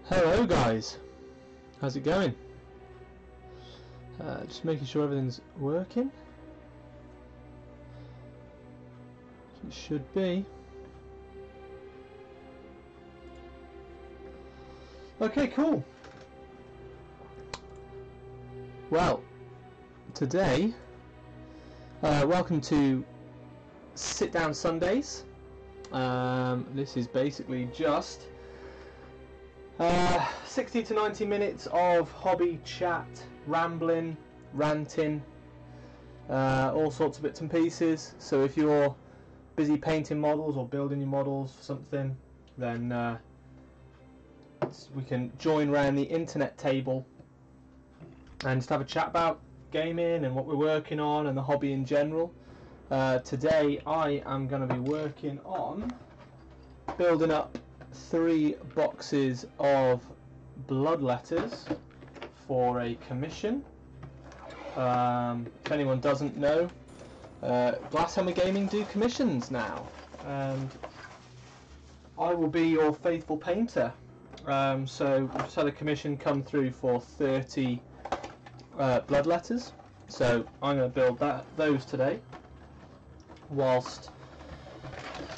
Hello guys, how's it going? Just making sure everything's working. It should be. Okay, cool. Well, today, welcome to Sit Down Sundays. This is basically just 60 to 90 minutes of hobby chat, rambling, ranting, all sorts of bits and pieces. So if you're busy painting models or building your models for something, then we can join around the internet table and just have a chat about gaming and what we're working on and the hobby in general. Today I am going to be working on building up 3 boxes of blood letters for a commission. If anyone doesn't know, Glasshammer Gaming do commissions now, and I will be your faithful painter. So we've just had a commission come through for 30 blood letters, so I'm going to build those today, whilst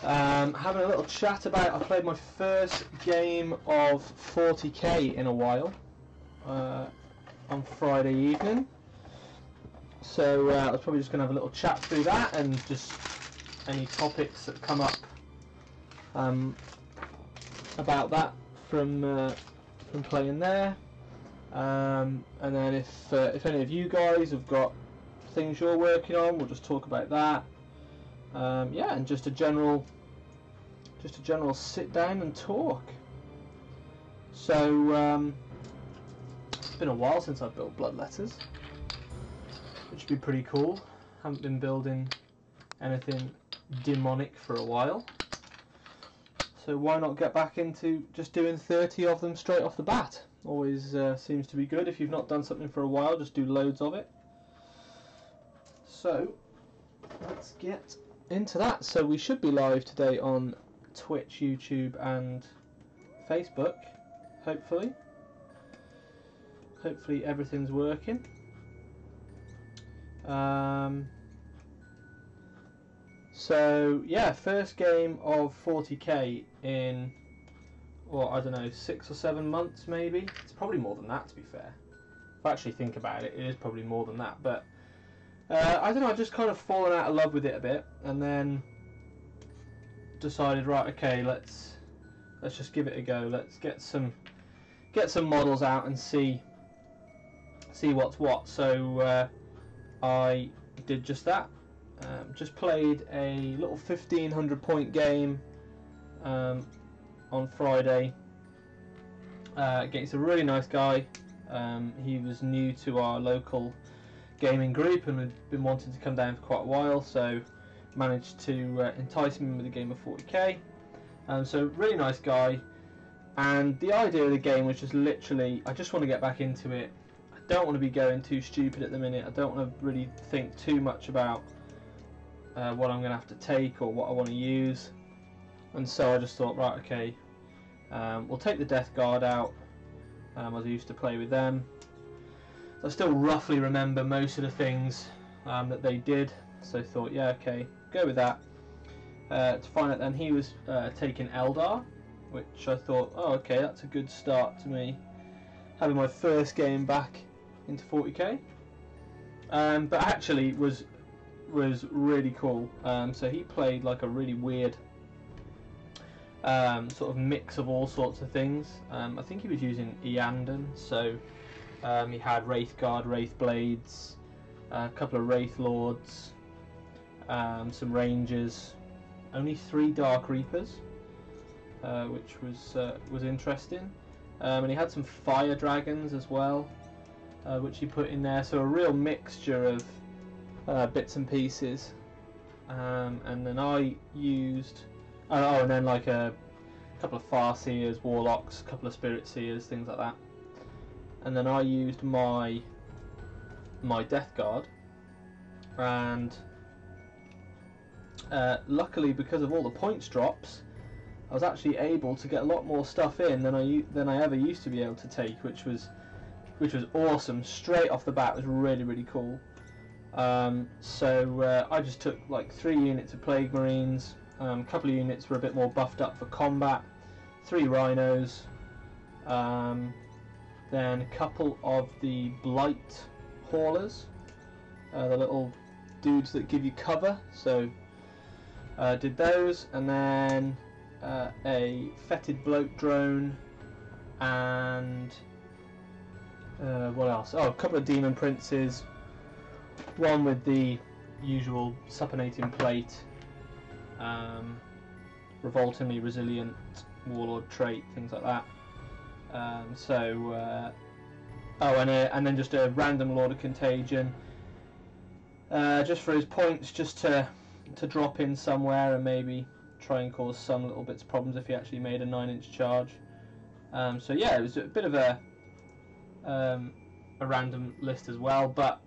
having a little chat about. I played my first game of 40k in a while on Friday evening, so I was probably just going to have a little chat through that and just any topics that come up about that from playing there, and then if any of you guys have got things you're working on, we'll just talk about that. Yeah, and just a general sit down and talk. So it's been a while since I've built blood letters, which would be pretty cool. Haven't been building anything demonic for a while, so why not get back into just doing 30 of them straight off the bat? Always seems to be good. If you've not done something for a while, just do loads of it. So let's get into that. So we should be live today on Twitch, YouTube and Facebook, hopefully everything's working. So yeah, first game of 40k in, well, I don't know, 6 or 7 months maybe. It's probably more than that, to be fair. If I actually think about it, it is probably more than that, but I don't know, I've just kind of fallen out of love with it a bit, and then decided, right, okay, let's just give it a go. Let's get some models out and see what's what. So I did just that. Just played a little 1500 point game on Friday against a really nice guy. He was new to our local gaming group and had been wanting to come down for quite a while, so managed to entice him with a game of 40k. So really nice guy, and the idea of the game was just literally, I just want to get back into it. I don't want to be going too stupid at the minute. I don't want to really think too much about what I'm going to have to take or what I want to use, and so I just thought, right, okay, we'll take the Death Guard out, as I used to play with them. I still roughly remember most of the things that they did, so I thought, yeah, okay, go with that. To find out then he was taking Eldar, which I thought, oh, okay, that's a good start to me having my first game back into 40k. But actually was really cool. So he played like a really weird sort of mix of all sorts of things. I think he was using Eandon, so he had Wraith Guard, Wraith Blades, a couple of Wraith Lords, some Rangers, only 3 Dark Reapers, which was interesting, and he had some Fire Dragons as well, which he put in there. So a real mixture of bits and pieces. And then I used and then like a couple of Farseers, Warlocks, a couple of Spirit Seers, things like that. And then I used my Death Guard, and luckily, because of all the points drops, I was actually able to get a lot more stuff in than I ever used to be able to take, which was awesome. Straight off the bat, it was really cool. So I just took like 3 units of Plague Marines, a couple of units were a bit more buffed up for combat, 3 Rhinos, then a couple of the Blight Haulers, the little dudes that give you cover, so did those, and then a Fetid Bloat Drone, and what else? Oh, a couple of Demon Princes, one with the usual Supinating Plate, revoltingly resilient warlord trait, things like that. And then just a random Lord of Contagion, just for his points, just to drop in somewhere and maybe try and cause some little bits of problems if he actually made a 9-inch charge. So yeah, it was a bit of a random list as well, but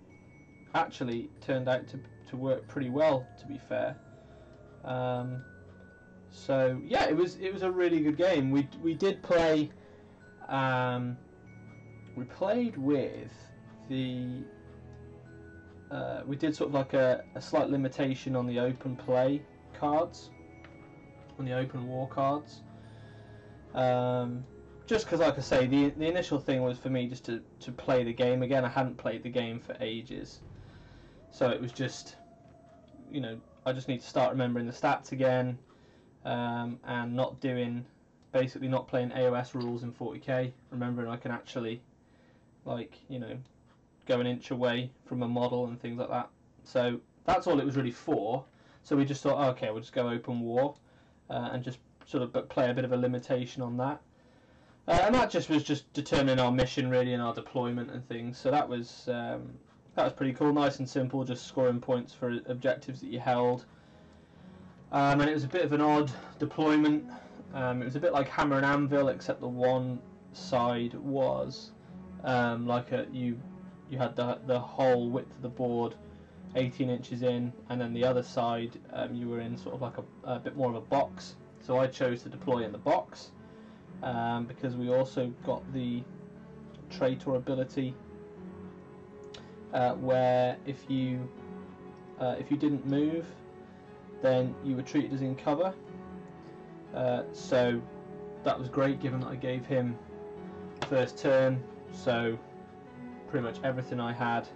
actually turned out to work pretty well, to be fair. So yeah, it was a really good game. We did play. We played with the. We did sort of like a slight limitation on the open play cards, on the open war cards. Just because, like I say, the initial thing was for me just to play the game again. I hadn't played the game for ages, so it was just, you know, I just need to start remembering the stats again, and basically not playing AOS rules in 40k. Remembering I can actually, like, you know, go an inch away from a model and things like that. So that's all it was really for. So we just thought, oh, okay, we'll just go open war, and just sort of play a bit of a limitation on that. And that was just determining our mission really and our deployment and things. So that was pretty cool, nice and simple, just scoring points for objectives that you held. And it was a bit of an odd deployment. It was a bit like Hammer and Anvil, except the one side was you had the whole width of the board 18 inches in, and then the other side you were in sort of like a bit more of a box. So I chose to deploy in the box, because we also got the traitor ability, where if you didn't move, then you were treated as in cover. So that was great, given that I gave him first turn. So pretty much everything I had,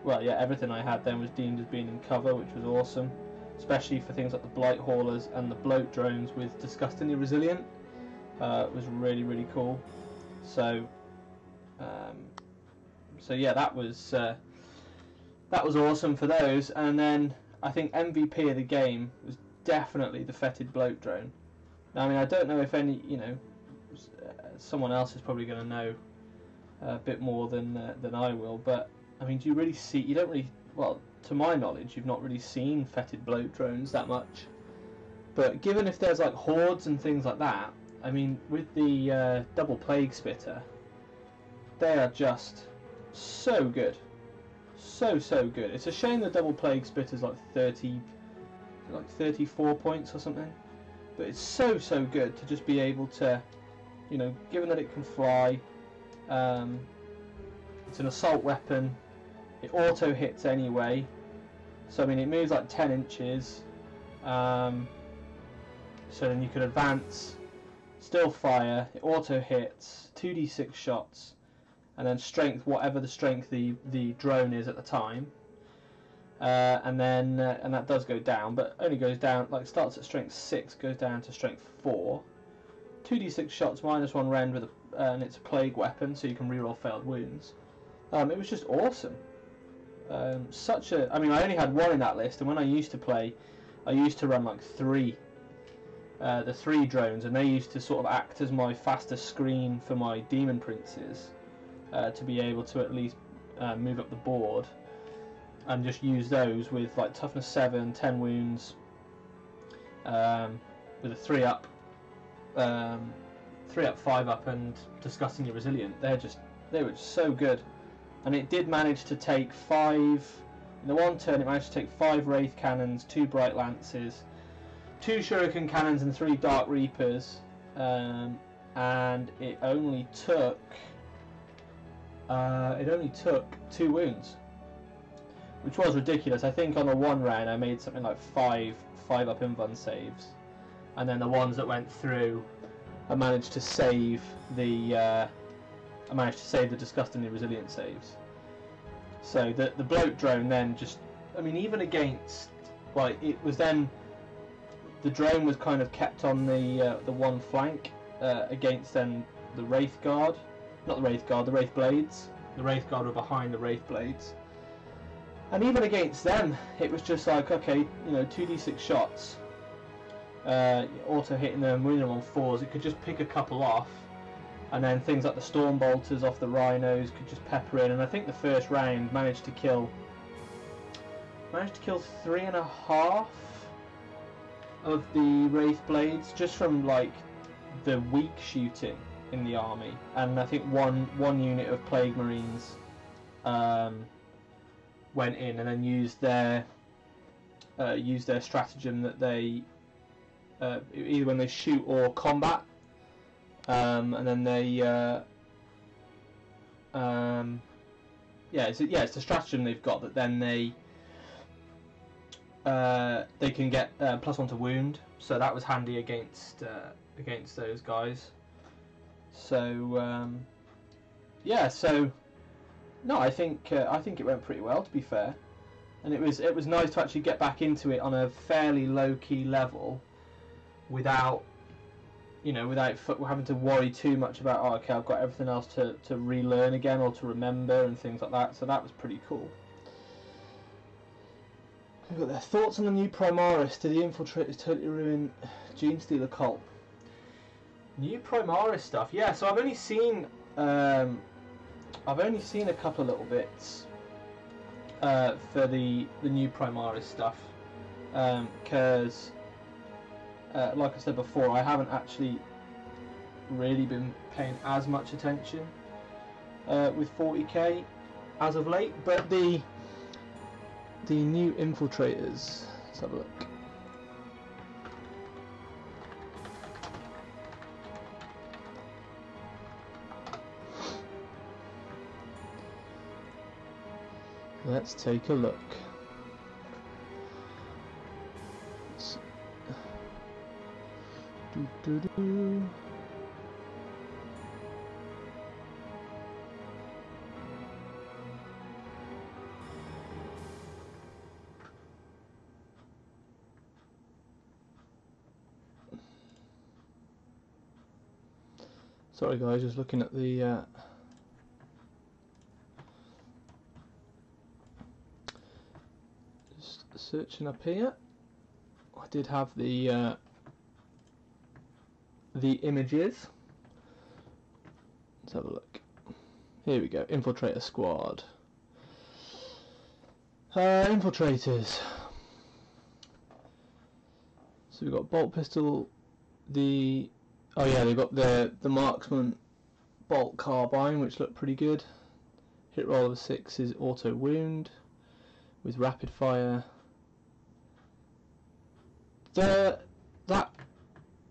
everything I had then was deemed as being in cover, which was awesome, especially for things like the Blight Haulers and the Bloat Drones with Disgustingly Resilient. It was really cool. So yeah, that was awesome for those. And then I think MVP of the game was definitely the Fetid Bloat Drone. Now, I mean, I don't know if any, someone else is probably going to know a bit more than I will, but I mean, you don't really, well, to my knowledge, you've not really seen Fetid Bloat Drones that much. But given if there's like hordes and things like that, I mean, with the double Plague Spitter, they are just so good, so good. It's a shame the double Plague Spitter's like 34 points or something, but it's so good to just be able to, given that it can fly, it's an assault weapon, it auto hits anyway, so I mean it moves like 10 inches, so then you can advance, still fire, it auto hits, 2d6 shots, and then strength, whatever the strength the drone is at the time, and that does go down, but only goes down, like starts at strength 6, goes down to strength 4, 2d6 shots, -1 rend with and it's a plague weapon, so you can reroll failed wounds. It was just awesome. I mean, I only had one in that list, and when I used to play, I used to run like 3, the 3 drones, and they used to sort of act as my fastest screen for my Demon Princes, to be able to at least move up the board, and just use those with like toughness 7, 10 wounds, with a 3-up, 3-up, 5-up, and Disgustingly Resilient. They were just so good. And it did manage to take 5, in the one turn it managed to take 5 Wraith Cannons, 2 Bright Lances, 2 Shuriken Cannons and 3 Dark Reapers, and it only took 2 wounds, which was ridiculous. I think on the one round I made something like 5 up invuln saves, and then the ones that went through, I managed to save the disgustingly resilient saves. So the bloat drone then just, I mean, even against, like, it was then, the drone was kind of kept on the one flank against then the Wraith Guard, not the Wraith Guard, the Wraith Blades. The Wraith Guard were behind the Wraith Blades, and even against them, it was just like, okay, you know, 2d6 shots, auto hitting them, winning them on 4s. It could just pick a couple off, and then things like the Storm Bolters off the Rhinos could just pepper in. And I think the first round managed to kill 3.5 of the Wraith Blades just from like the weak shooting in the army, and I think one unit of Plague Marines went in and then used their stratagem that they either when they shoot or combat, and then they it's the stratagem they've got that then they can get +1 to wound, so that was handy against those guys. So so no, I think it went pretty well, to be fair, and it was nice to actually get back into it on a fairly low key level, without having to worry too much about, oh, okay, I've got everything else to relearn again or to remember and things like that. So that was pretty cool. We've got their thoughts on the new Primaris. Did the Infiltrators totally ruin Genestealer Cult? New Primaris stuff, yeah. So I've only seen a couple of little bits for the new Primaris stuff, because like I said before, I haven't actually really been paying as much attention with 40k as of late. But the new Infiltrators, let's have a look. Let's take a look. Sorry guys, just looking at the just searching up here. I did have the images. Let's have a look. Here we go. Infiltrator squad. Infiltrators. So we've got bolt pistol. They've got the marksman bolt carbine, which looked pretty good. Hit roll of a 6 is auto wound with rapid fire. That'll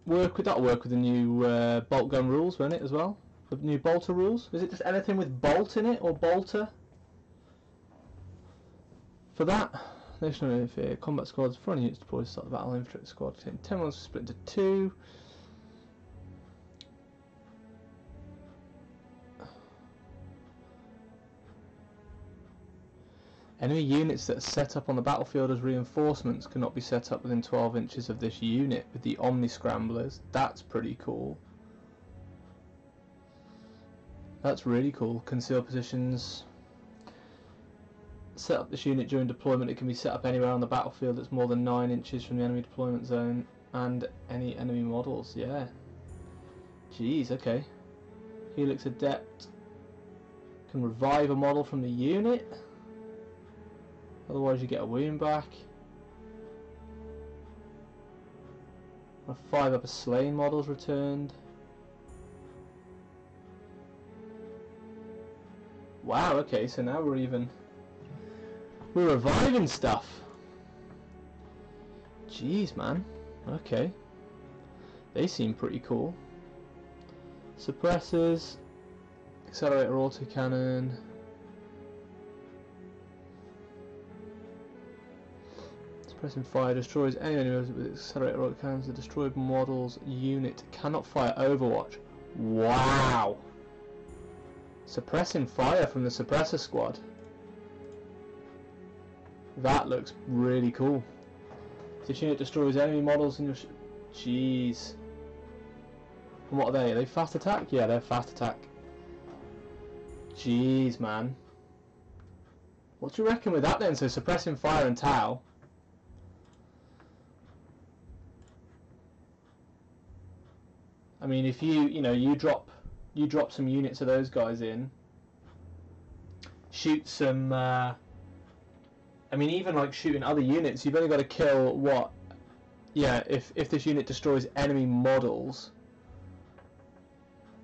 work with the new bolt gun rules, won't it, as well? The new bolter rules. Is it just anything with bolt in it or bolter? For that, national infantry combat squads, 4 units deployed to start the battle. Infantry squad 10 ones split into 2. Enemy units that are set up on the battlefield as reinforcements cannot be set up within 12 inches of this unit with the Omni Scramblers. That's pretty cool. That's really cool. Conceal positions. Set up this unit during deployment. It can be set up anywhere on the battlefield that's more than 9 inches from the enemy deployment zone and any enemy models. Yeah. Jeez, okay. Helix Adept can revive a model from the unit. Otherwise you get a wound back. A 5 up a slain models returned. Wow, okay, so now we're reviving stuff. Jeez, man. Okay. They seem pretty cool. Suppressors, accelerator autocannon. Suppressing fire destroys any enemies with accelerator autocannons. The destroyed model's unit cannot fire Overwatch. Wow! Suppressing fire from the suppressor squad. That looks really cool. This unit destroys enemy models in your jeez. And what are they? Are they fast attack? Yeah, they're fast attack. Jeez, man. What do you reckon with that then? So suppressing fire and Tau. I mean, if you drop some units of those guys in, shoot some. I mean, even like shooting other units, you've only got to kill what? Yeah, if this unit destroys enemy models.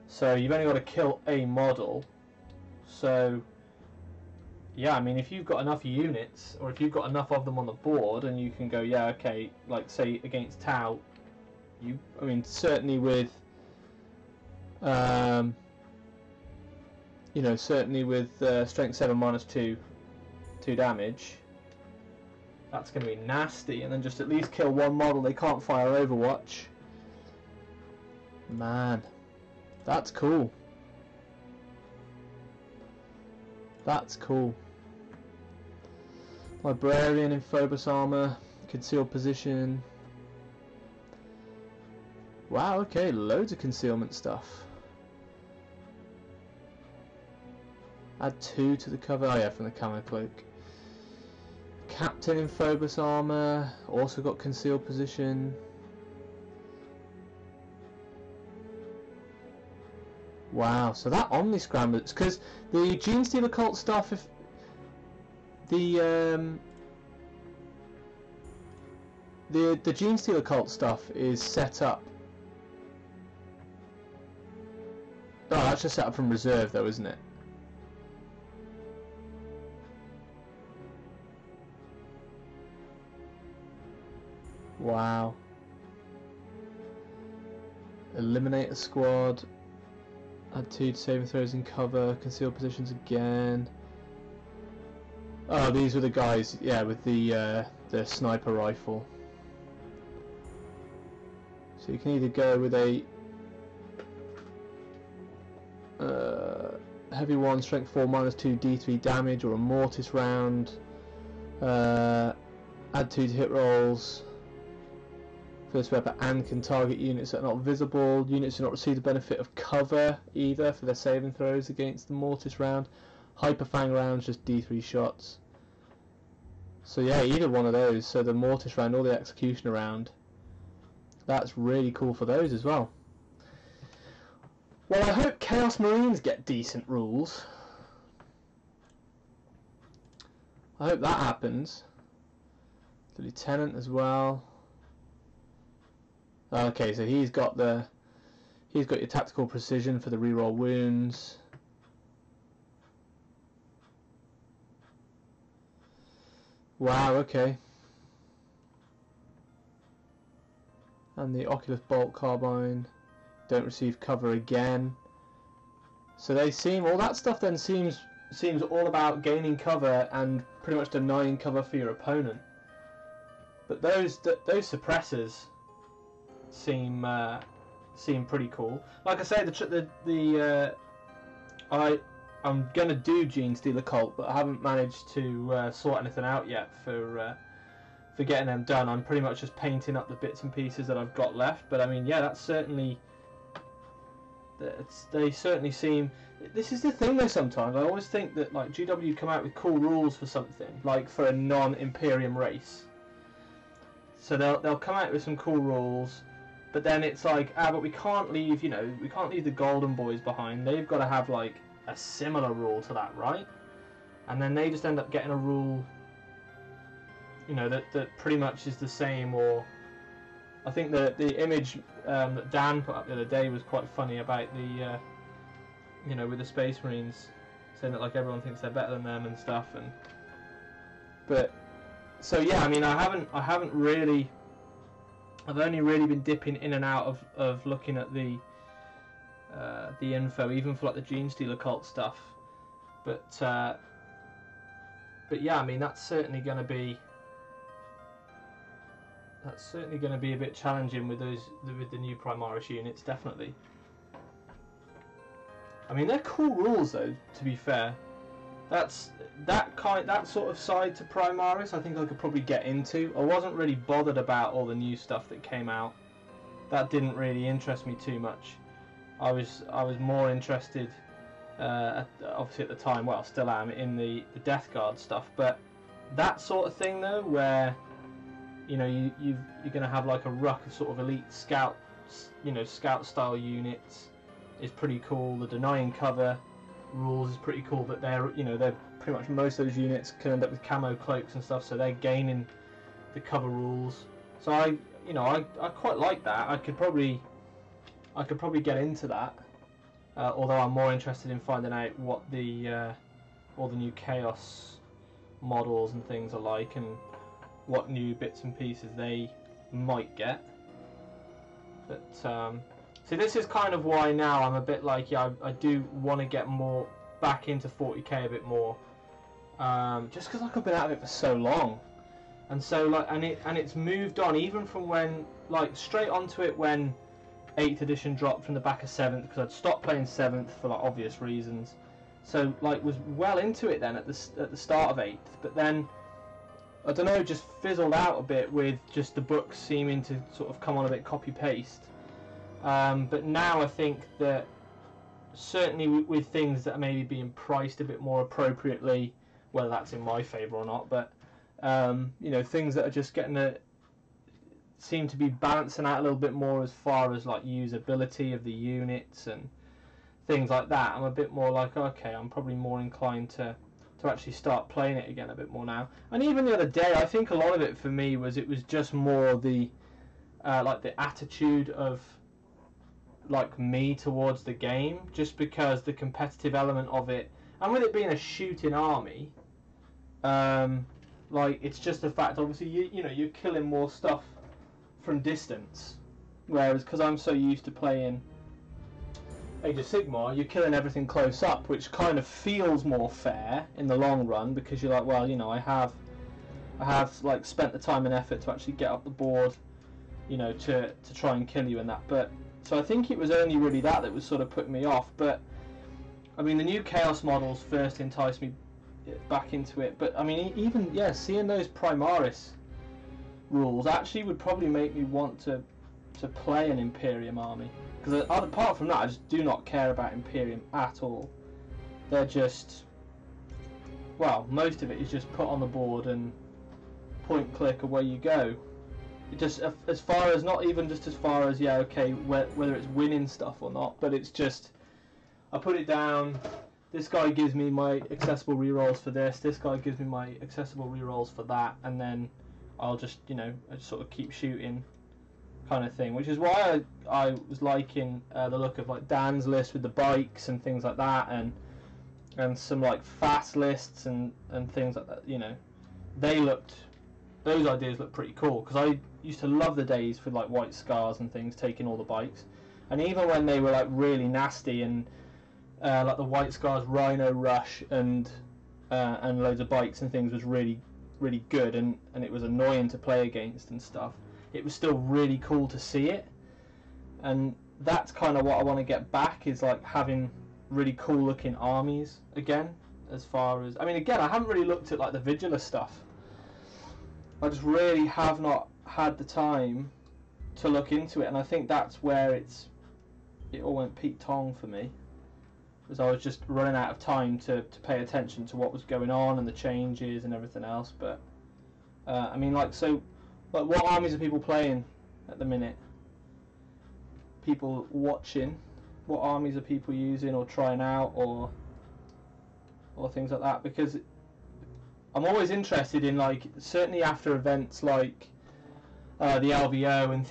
So you've only got to kill a model. So yeah, I mean, if you've got enough units, or if you've got enough of them on the board, and you can go, yeah, okay, like say against Tau, I mean, certainly with, certainly with strength 7 minus 2 damage, that's going to be nasty. And then just at least kill one model. They can't fire Overwatch. Man, that's cool. That's cool. Librarian in Phobos armor, concealed position. Wow, okay, loads of concealment stuff. Add 2 to the cover. Oh yeah, from the camo cloak. Captain in Phobos armor, also got concealed position. Wow, so that Omni Scramblers, because the Gene Stealer cult stuff, if the Gene Stealer cult stuff is set up. Oh, that's just set up from reserve though, isn't it? Wow. Eliminate a squad. Add 2 to saving throws and cover. Concealed positions again. Oh, these were the guys, yeah, with the sniper rifle. So you can either go with a heavy 1, strength 4, minus 2 D3 damage, or a mortis round. Add 2 to hit rolls. First weapon, and can target units that are not visible. Units do not receive the benefit of cover either for their saving throws against the mortis round. Hyper Fang rounds, just D3 shots. So yeah, either one of those. So the mortis round or the executioner round. That's really cool for those as well. Well, I hope Chaos Marines get decent rules. I hope that happens. The Lieutenant as well. Okay, so he's got your tactical precision for the reroll wounds. Wow, okay. And the Oculus Bolt Carbine, don't receive cover again. So they seem, all that stuff then seems all about gaining cover and pretty much denying cover for your opponent. But those suppressors seem pretty cool. Like I say, I'm gonna do Gene Stealer Cult, but I haven't managed to sort anything out yet for getting them done. I'm pretty much just painting up the bits and pieces that I've got left. But I mean, yeah, that's certainly. They certainly seem. This is the thing though. Sometimes I always think that like GW come out with cool rules for something, like for a non-Imperium race. So they'll come out with some cool rules, but then it's like, but we can't leave, we can't leave the Golden Boys behind. They've got to have like a similar rule to that, right? And then they just end up getting a rule, that pretty much is the same. Or I think the image that Dan put up the other day was quite funny about the, with the Space Marines, saying that like everyone thinks they're better than them and stuff. But so yeah, I mean, I haven't really I've only really been dipping in and out of looking at the info, even for like the Gene Stealer cult stuff. But yeah, I mean that's certainly going to be a bit challenging with the new Primaris units, definitely. I mean they're cool rules though, to be fair. That sort of side to Primaris I think I could probably get into. I wasn't really bothered about all the new stuff that came out. That didn't really interest me too much. I was more interested, obviously at the time, well, still am, in the Death Guard stuff. But that sort of thing though, where you're going to have like a ruck of sort of elite scouts, scout style units, is pretty cool. The denying cover rules is pretty cool, but they're pretty much most of those units can end up with camo cloaks and stuff, so they're gaining the cover rules. So I quite like that. I could probably get into that, although I'm more interested in finding out what all the new Chaos models and things are like, and what new bits and pieces they might get. But see, this is kind of why now I'm a bit like, yeah, I do want to get more back into 40k a bit more, just because I've been out of it for so long, and so and it's moved on even from when straight onto it when 8th edition dropped from the back of 7th, because I'd stopped playing 7th for obvious reasons. So was well into it then at the start of 8th, but then I don't know, just fizzled out a bit with just the books seeming to sort of come on a bit copy paste. But now I think that certainly with things that are maybe being priced a bit more appropriately, whether that's in my favour or not, but things that are just seem to be balancing out a little bit more as far as usability of the units and things like that, I'm a bit more like, okay, I'm probably more inclined to actually start playing it again a bit more now. And even the other day, I think a lot of it for me was just more the the attitude of me towards the game, just because the competitive element of it, and with it being a shooting army, it's just the fact, obviously you're killing more stuff from distance, whereas because I'm so used to playing Age of Sigmar, you're killing everything close up, which kind of feels more fair in the long run, because you're like, well, I have spent the time and effort to actually get up the board, to try and kill you and that. But so I think it was only really that was sort of putting me off. But I mean, the new Chaos models first enticed me back into it. But I mean, even seeing those Primaris rules actually would probably make me want to play an Imperium army, because apart from that, I just do not care about Imperium at all. They're just, well, most of it is just put on the board and point click away you go. It just, as far as, not even just as far as, whether it's winning stuff or not, but it's just, I put it down, this guy gives me my accessible rerolls for this guy gives me my accessible rerolls for that, and then I'll just, I just sort of keep shooting kind of thing, which is why I was liking the look of Dan's list with the bikes and things like that, and some fast lists and things like that. Those ideas look pretty cool, because I used to love the days for White Scars and things taking all the bikes, and even when they were really nasty and the White Scars Rhino Rush and loads of bikes and things was really really good, and it was annoying to play against and stuff, it was still really cool to see it. And that's kind of what I want to get back, is having really cool looking armies again. As far as, I mean, again, I haven't really looked at the Vigilus stuff. I just really have not had the time to look into it, and I think that's where it all went Pete Tong for me, because I was just running out of time to pay attention to what was going on and the changes and everything else. But I mean, what armies are people playing at the minute? People watching, what armies are people using or trying out, or things like that? Because I'm always interested in, certainly after events like the LVO and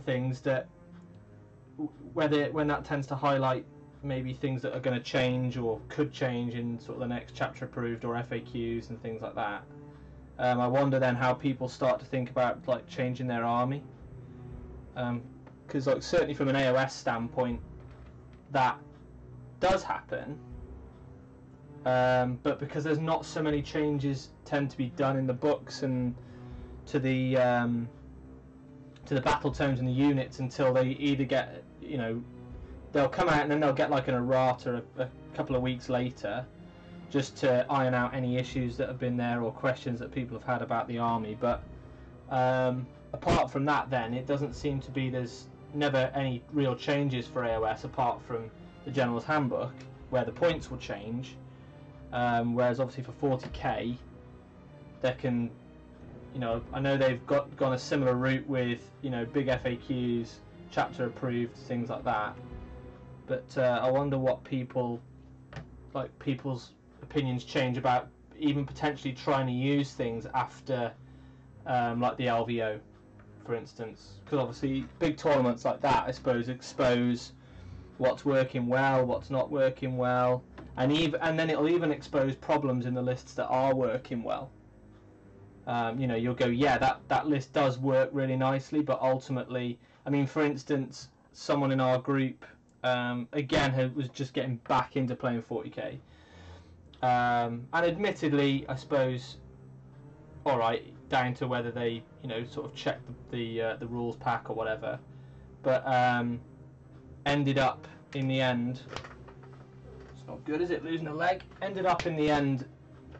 things that, when that tends to highlight maybe things that are going to change or could change in sort of the next chapter approved or FAQs and things like that. I wonder then how people start to think about changing their army, because like certainly from an AOS standpoint, that does happen. But because there's not so many changes tend to be done in the books and to the battle tomes and the units until they either get, you know, they'll come out and then they'll get like an errata a couple of weeks later, just to iron out any issues that have been there or questions that people have had about the army. But apart from that, then it doesn't seem to be, there's never any real changes for AOS apart from the General's Handbook, where the points will change. Whereas obviously for 40k, they can, you know, I know they've gone a similar route with, you know, big FAQs, chapter approved, things like that. But I wonder what people's opinions change about even potentially trying to use things after, like the LVO, for instance, because obviously big tournaments like that, I suppose, expose what's working well, what's not working well. And then it'll even expose problems in the lists that are working well. You know, you'll go, yeah, that list does work really nicely, but ultimately, I mean, for instance, someone in our group, again, was just getting back into playing 40k. And admittedly, I suppose, all right, down to whether they, you know, sort of check the rules pack or whatever, but ended up in the end. Not good, is it? Losing a leg. Ended up in the end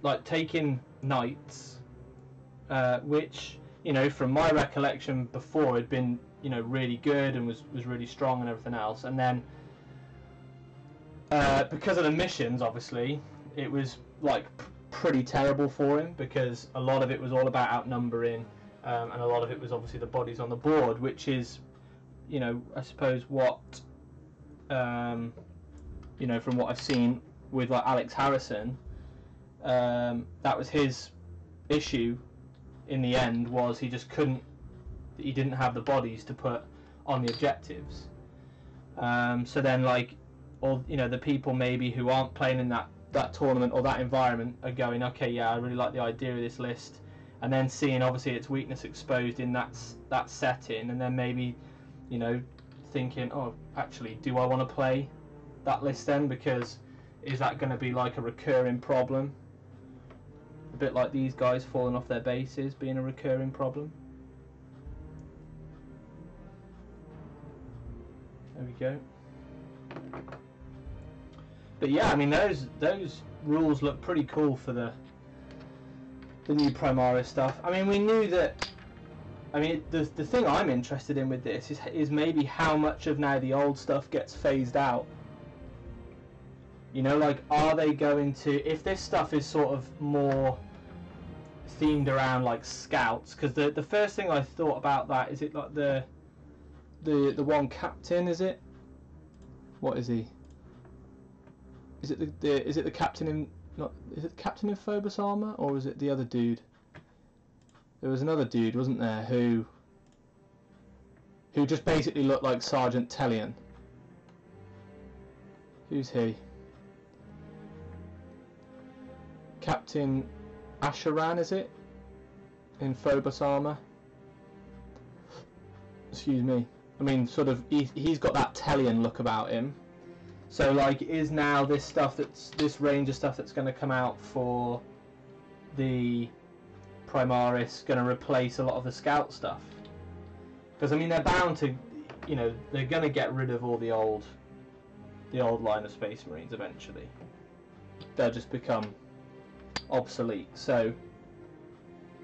like taking knights, which, you know, from my recollection before, had been, you know, really good and was really strong and everything else. And then because of the missions, obviously, it was like pretty terrible for him, because a lot of it was all about outnumbering, and a lot of it was obviously the bodies on the board, which is, you know, I suppose what you know, from what I've seen with like Alex Harrison, that was his issue in the end, was he just couldn't, he didn't have the bodies to put on the objectives. So then, like, all, you know, the people maybe who aren't playing in that tournament or that environment are going, okay, yeah, I really like the idea of this list, and then seeing obviously its weakness exposed in that setting, and then maybe, you know, thinking, oh, actually, do I want to play that list then, because is that going to be like a recurring problem, a bit like these guys falling off their bases being a recurring problem. There we go. But yeah, I mean, those rules look pretty cool for the new Primaris stuff. I mean, we knew that. I mean, the thing I'm interested in with this is maybe how much of now the old stuff gets phased out. You know, like, are they going to, if this stuff is sort of more themed around like scouts, because the first thing I thought about that, is it like the one captain, is it? What is he? Is it the captain in, not, is it the captain in Phobos armor, or is it the other dude? There was another dude, wasn't there, who just basically looked like Sergeant Tellian. Who's he? Captain Asheran, is it? In Phobos armor. Excuse me. I mean, sort of, he's got that Tellian look about him. So, like, is now this range of stuff that's going to come out for the Primaris going to replace a lot of the scout stuff? Because I mean, they're bound to, you know, they're going to get rid of all the old line of Space Marines eventually. They'll just become obsolete. So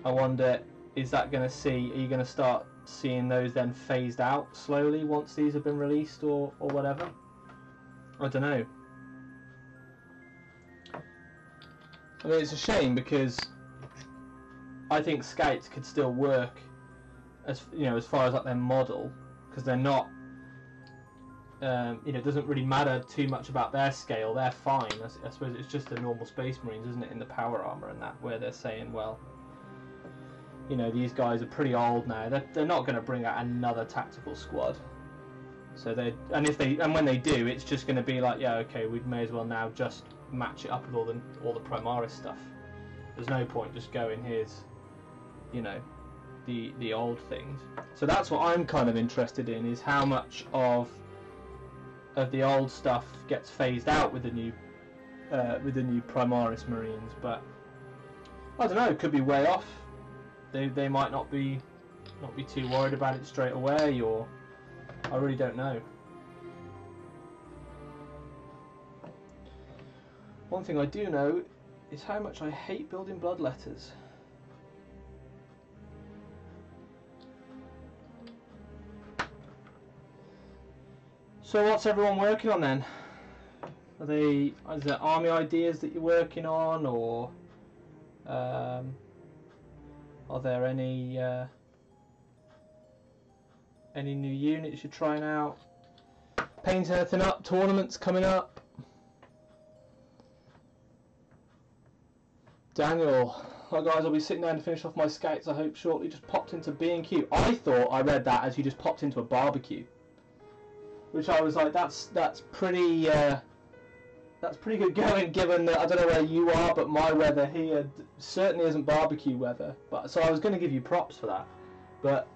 I wonder, is that going to are you going to start seeing those then phased out slowly once these have been released, or whatever? I don't know. I mean, it's a shame, because I think scouts could still work, as you know, as far as like their model, because they're not, you know, it doesn't really matter too much about their scale. They're fine. I suppose it's just the normal Space Marines, isn't it, in the power armor and that, where they're saying, well, you know, these guys are pretty old now. They're not going to bring out another tactical squad. So when they do, it's just going to be like, yeah, okay, we may as well now just match it up with all the Primaris stuff. There's no point just going, here's, you know, the old things. So that's what I'm kind of interested in, is how much of the old stuff gets phased out with the new Primaris Marines. But I don't know, it could be way off. They might not be too worried about it straight away, or I really don't know. One thing I do know is how much I hate building bloodletters. So what's everyone working on then? Is there army ideas that you're working on, or are there any new units you're trying out? Painting anything up? Tournaments coming up? Daniel, hi guys, I'll be sitting down to finish off my scouts, I hope shortly. Just popped into B&Q. I thought I read that as you just popped into a barbecue, which I was like, that's pretty good going, given that I don't know where you are, but my weather here certainly isn't barbecue weather. But so I was going to give you props for that, but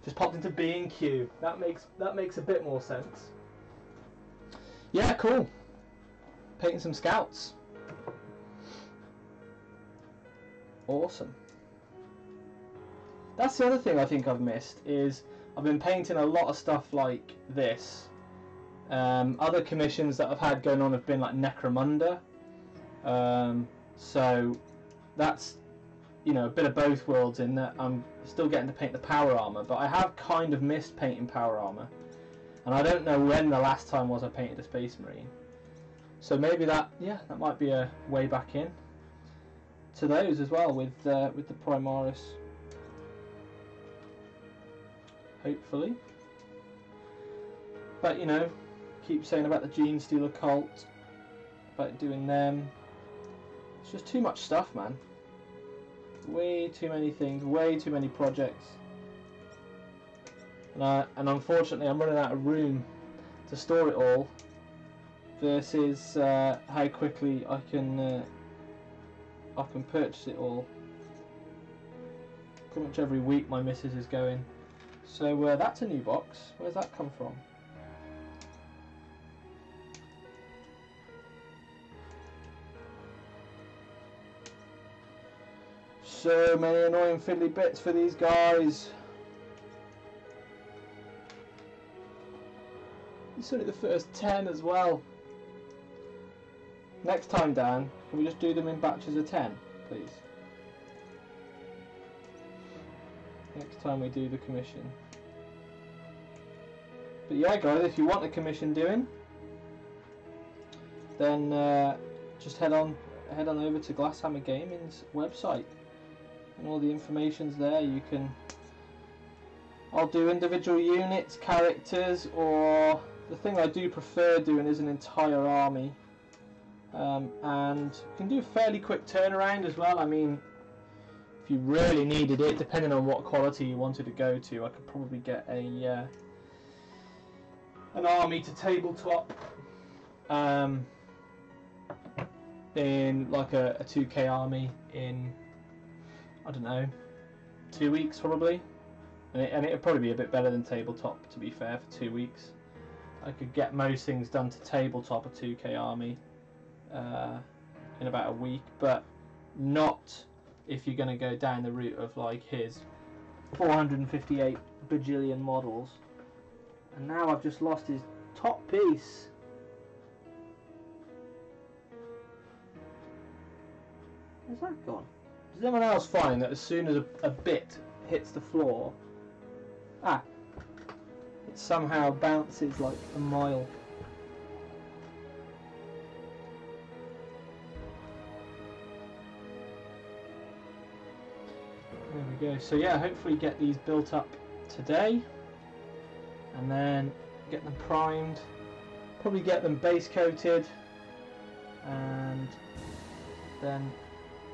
just popped into B&Q. That makes a bit more sense. Yeah, cool. Painting some scouts. Awesome. That's the other thing I think I've missed, is I've been painting a lot of stuff like this. Other commissions that I've had going on have been like Necromunda. So that's, you know, a bit of both worlds, in that I'm still getting to paint the power armor, but I have kind of missed painting power armor, and I don't know when the last time was I painted a Space Marine. So maybe that might be a way back in to those as well with the Primaris. Hopefully. But you know, keep saying about the Gene Stealer cult, about doing them. It's just too much stuff, man. Way too many things, way too many projects. And unfortunately I'm running out of room to store it all, versus how quickly I can purchase it all. Pretty much every week my missus is going, so that's a new box. Where's that come from? So many annoying fiddly bits for these guys. It's only the first 10 as well. Next time, Dan, can we just do them in batches of 10, please? Next time we do the commission. But yeah, guys, if you want a commission doing, then just head on over to Glasshammer Gaming's website, and all the information's there. You can. I'll do individual units, characters, or the thing I do prefer doing is an entire army. And you can do a fairly quick turnaround as well. I mean, if you really needed it, depending on what quality you wanted to go to, I could probably get an army to tabletop in like a 2K army in, I don't know, 2 weeks probably, and it'd probably be a bit better than tabletop, to be fair. For 2 weeks I could get most things done to tabletop a 2K army in about a week, but not if you're going to go down the route of like his 458 bajillion models. And now I've just lost his top piece. Where's that gone? Does anyone else find that as soon as a bit hits the floor, it somehow bounces like a mile? There we go. So yeah, hopefully get these built up today, and then get them primed, probably get them base coated, and then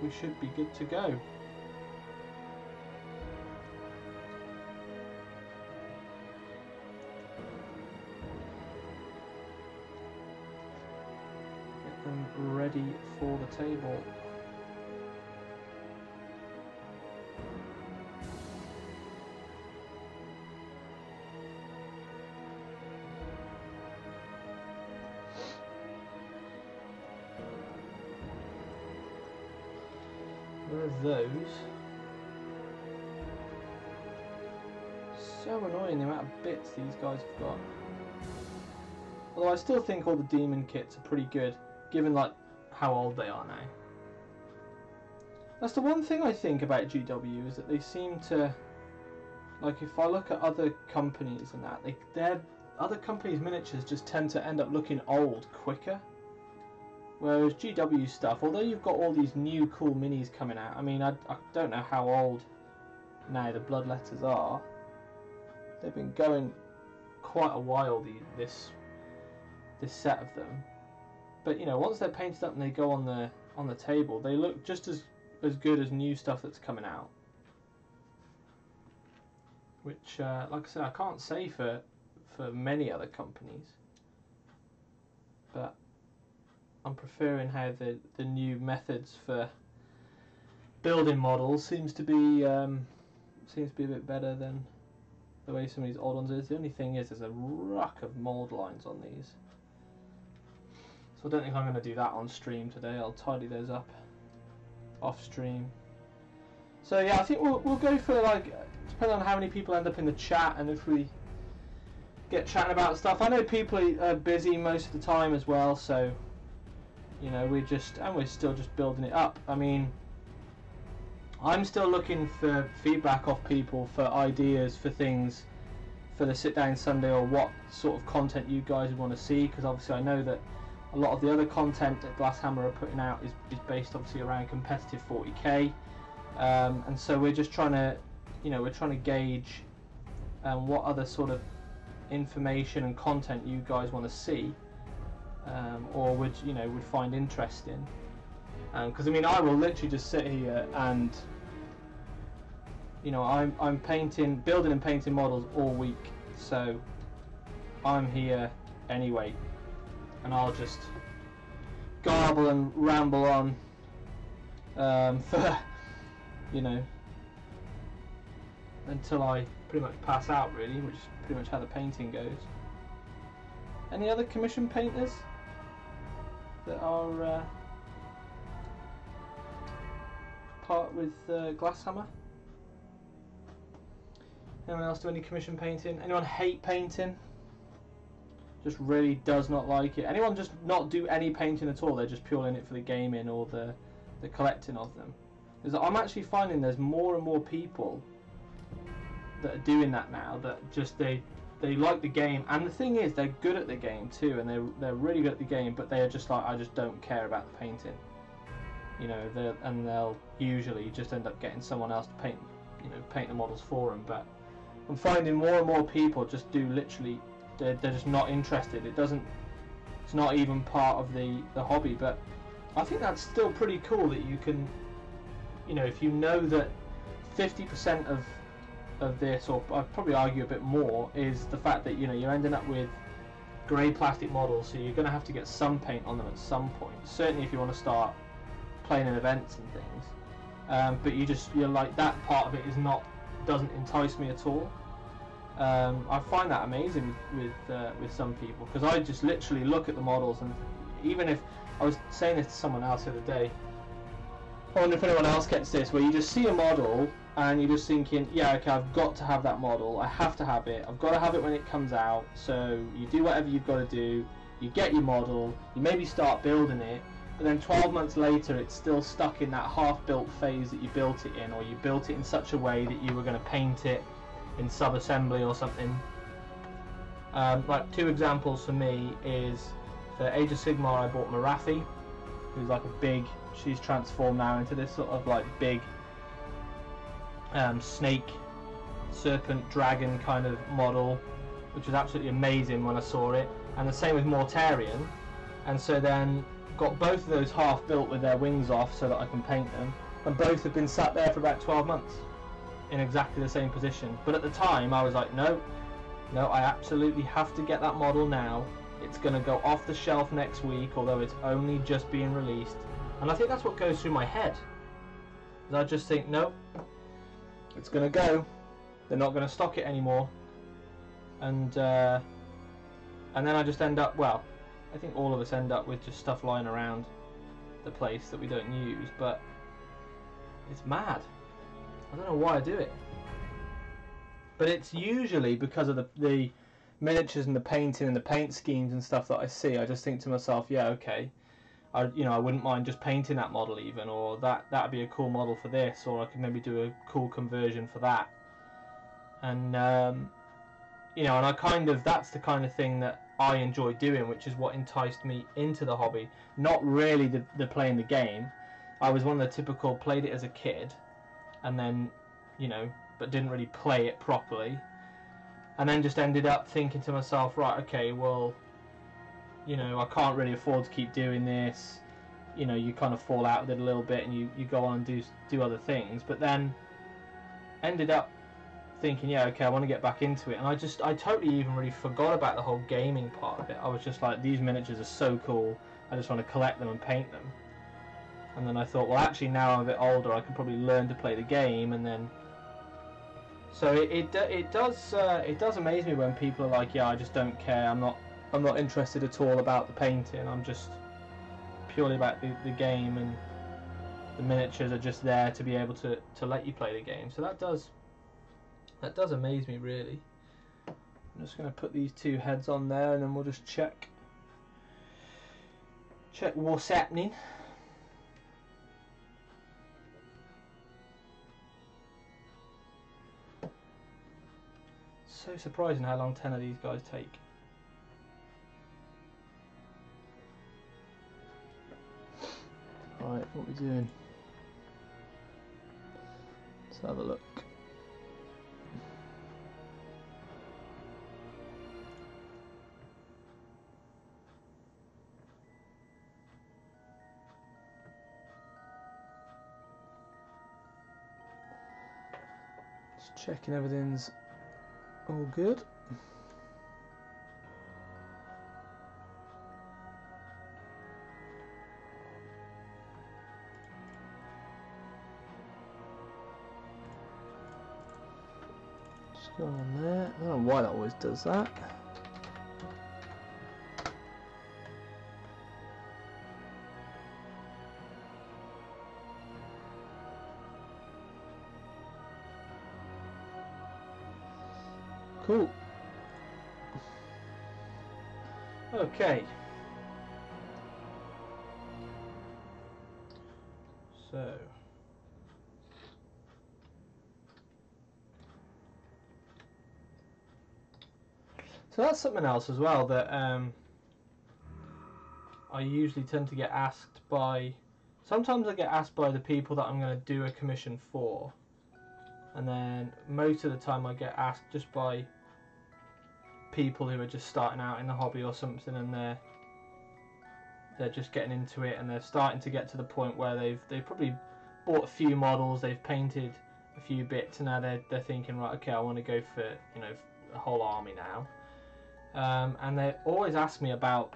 we should be good to go. Get them ready for the table. of those. So annoying the amount of bits these guys have got. Although I still think all the demon kits are pretty good, given like how old they are now. That's the one thing I think about GW, is that they seem to, like, if I look at other companies and that, their other companies' miniatures just tend to end up looking old quicker. Whereas GW stuff, although you've got all these new cool minis coming out, I mean, I don't know how old now the Bloodletters are. They've been going quite a while, this set of them. But you know, once they're painted up and they go on the table, they look just as good as new stuff that's coming out. Which, like I said, I can't say for many other companies, but I'm preferring how the new methods for building models seems to be a bit better than the way some of these old ones is. The only thing is, there's a ruck of mold lines on these, so I don't think I'm going to do that on stream today. I'll tidy those up off stream. So yeah, I think we'll go for, like, depending on how many people end up in the chat and if we get chatting about stuff. I know people are busy most of the time as well, so you know, we're still just building it up. I mean, I'm still looking for feedback off people for ideas for things for the sit down Sunday, or what sort of content you guys would want to see, because obviously I know that a lot of the other content that Glasshammer are putting out is based obviously around competitive 40k, and so we're just trying to, you know, we're trying to gauge what other sort of information and content you guys want to see, or would find interesting. Because I mean, I will literally just sit here and, you know, I'm building and painting models all week, so I'm here anyway, and I'll just garble and ramble on for, you know, until I pretty much pass out, really, which is pretty much how the painting goes. Any other commission painters that are part with Glasshammer? Anyone else do any commission painting? Anyone hate painting? Just really does not like it? Anyone just not do any painting at all? They're just purely in it for the gaming or the collecting of them? Because I'm actually finding there's more and more people that are doing that now, that just they like the game, and the thing is, they're good at the game too, and they're really good at the game, but they are just like, I just don't care about the painting, you know. They'll usually just end up getting someone else to paint the models for them. But I'm finding more and more people just do literally, they're just not interested. It's not even part of the hobby. But I think that's still pretty cool that you can, you know, if you know that 50% of this, or I'd probably argue a bit more, is the fact that, you know, you're ending up with grey plastic models, so you're going to have to get some paint on them at some point, certainly if you want to start playing in events and things, but you're like, that part of it doesn't entice me at all. I find that amazing with some people, because I just literally look at the models, and even if I was saying this to someone else the other day, I wonder if anyone else gets this, where you just see a model and you're just thinking, yeah, okay, I've got to have that model, I have to have it, I've got to have it when it comes out. So you do whatever you've got to do, you get your model, you maybe start building it, but then 12 months later it's still stuck in that half-built phase that you built it in, or you built it in such a way that you were going to paint it in sub-assembly or something. Like, two examples for me is, for Age of Sigmar I bought Marathi, who's like a big, she's transformed now into this sort of like big snake, serpent, dragon kind of model, which was absolutely amazing when I saw it. And the same with Mortarion, and so then got both of those half built with their wings off so that I can paint them, and both have been sat there for about 12 months in exactly the same position. But at the time I was like, no, I absolutely have to get that model now. It's going to go off the shelf next week, although it's only just being released. And I think that's what goes through my head. I just think, no, it's going to go. They're not going to stock it anymore. And then I just end up, well, I think all of us end up with just stuff lying around the place that we don't use. But It's mad. I don't know why I do it. But it's usually because of the miniatures and the painting and the paint schemes and stuff that I see. I just think to myself, yeah, okay, I wouldn't mind just painting that model even, or that'd be a cool model for this, or I could maybe do a cool conversion for that. And and that's the kind of thing that I enjoy doing, which is what enticed me into the hobby. Not really the playing the game. I was one of the typical played it as a kid, and then, but didn't really play it properly, and then just ended up thinking to myself, right, okay, well, I can't really afford to keep doing this. You kind of fall out with it a little bit, and you go on and do other things, but then ended up thinking, yeah, okay, I want to get back into it, and I totally even really forgot about the whole gaming part of it. I was just like, these miniatures are so cool, I just want to collect them and paint them. And then I thought, well, actually, now I'm a bit older, I can probably learn to play the game, and then. So it does amaze me when people are like, yeah, I just don't care. I'm not interested at all about the painting. I'm just purely about the game, and the miniatures are just there to be able to let you play the game. So that does amaze me, really. I'm just going to put these two heads on there, and then we'll just check what's happening. So surprising how long 10 of these guys take. Right, what are we doing? Let's have a look. Just checking everything's all good. Just go on there. I don't know why that always does that. Cool. Okay. So that's something else as well that I usually tend to get asked by. Sometimes I get asked by the people that I'm going to do a commission for. And then most of the time I get asked just by people who are just starting out in the hobby or something, and they're just getting into it, and they're starting to get to the point where they've probably bought a few models, they've painted a few bits, and now they're thinking, right, okay, I want to go for a whole army now. And they always ask me about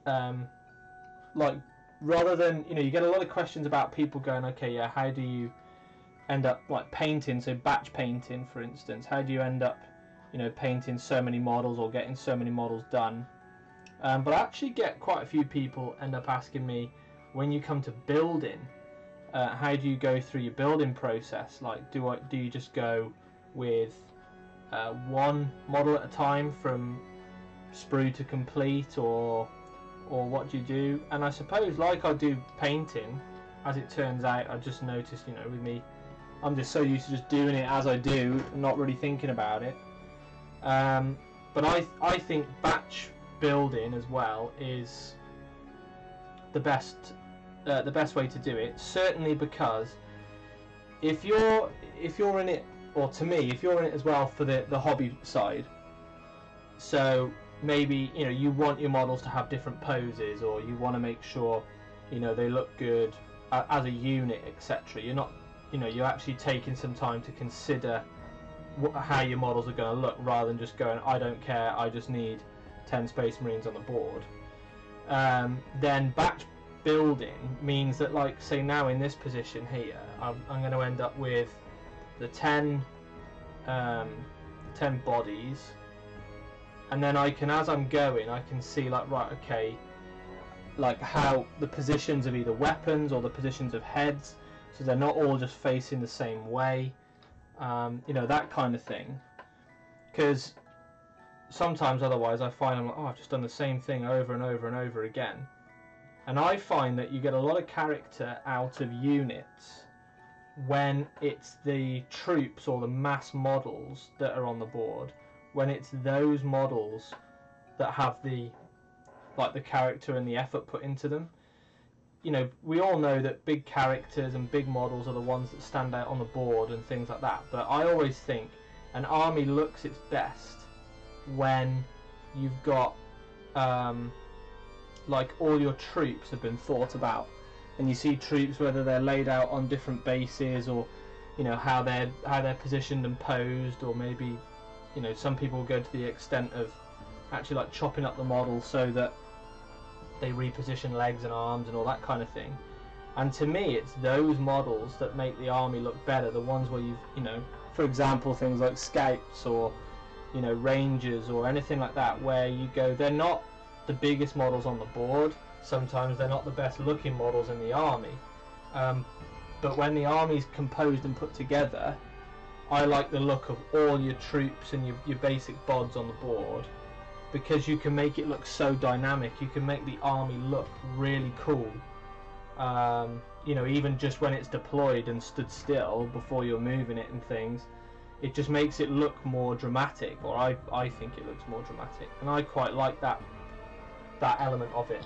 like, rather than you get a lot of questions about people going, okay, yeah, how do you end up like painting, so batch painting for instance, how do you end up painting so many models or getting so many models done? But I actually get quite a few people end up asking me, when you come to building, how do you go through your building process? Like, do you just go with one model at a time from sprue to complete, or what do you do? And I suppose, like I do painting, as it turns out, I just noticed, with me, I'm just so used to just doing it as I do, and not really thinking about it. But I think batch building as well is the best way to do it. Certainly, because if you're in it, or to me, if you're in it as well for the hobby side, so maybe you want your models to have different poses, or you want to make sure they look good as a unit, etc. You're actually taking some time to consider how your models are going to look, rather than just going, I don't care, I just need 10 Space Marines on the board. Then batch building means that, like, say now in this position here, I'm going to end up with the 10 bodies, and then I can, as I'm going, I can see, like, right, okay, like how the positions of either weapons or the positions of heads so they're not all just facing the same way, you know, that kind of thing. Because sometimes otherwise I find I'm like, oh, I've just done the same thing over and over and over again. And I find that you get a lot of character out of units when it's the troops or the mass models that are on the board, when it's those models that have the character and the effort put into them. You know, we all know that big characters and big models are the ones that stand out on the board and things like that, but I always think an army looks its best when you've got like all your troops have been thought about, and you see troops whether they're laid out on different bases, or you know how they're positioned and posed, or maybe, you know, some people go to the extent of actually like chopping up the model so that they reposition legs and arms and all that kind of thing. And to me, it's those models that make the army look better, the ones where you know, for example, things like scouts or, you know, rangers or anything like that, where you go, they're not the biggest models on the board, sometimes they're not the best looking models in the army, but when the army's composed and put together, I like the look of all your troops and your basic bods on the board, because you can make it look so dynamic. You can make the army look really cool, you know, even just when it's deployed and stood still before you're moving it and things. It just makes it look more dramatic, or I think it looks more dramatic, and I quite like that element of it.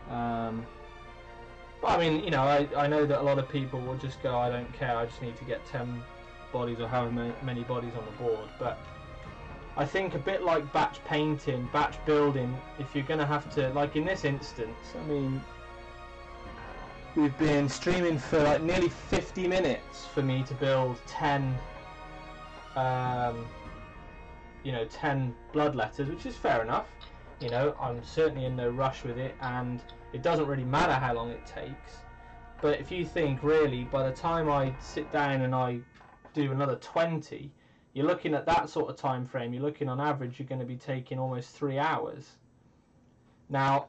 But I mean, you know, I know that a lot of people will just go, I don't care, I just need to get 10 bodies or however many bodies on the board. But I think a bit like batch painting, batch building, if you're going to have to, like in this instance, I mean, we've been streaming for like nearly 50 minutes for me to build 10 you know, 10 bloodletters, which is fair enough. You know, I'm certainly in no rush with it, and it doesn't really matter how long it takes. But if you think, really, by the time I sit down and I do another 20, you're looking at that sort of time frame. You're looking on average, you're going to be taking almost 3 hours. Now,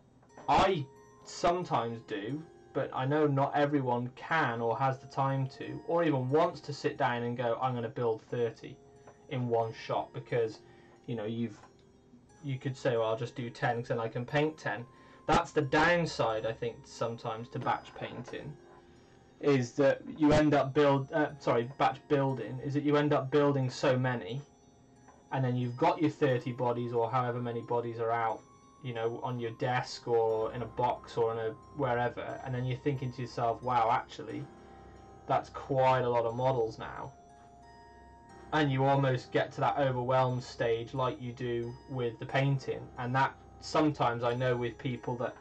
I sometimes do, but I know not everyone can or has the time to, or even wants to sit down and go, I'm going to build 30 in one shot, because, you know, you could say, well, I'll just do 10 because then I can paint 10. That's the downside, I think, sometimes to batch painting, is that you end up batch building, is that you end up building so many, and then you've got your 30 bodies or however many bodies are out, you know, on your desk or in a box or in a wherever, and then you're thinking to yourself, wow, actually, that's quite a lot of models now. And you almost get to that overwhelmed stage like you do with the painting, and that sometimes I know with people that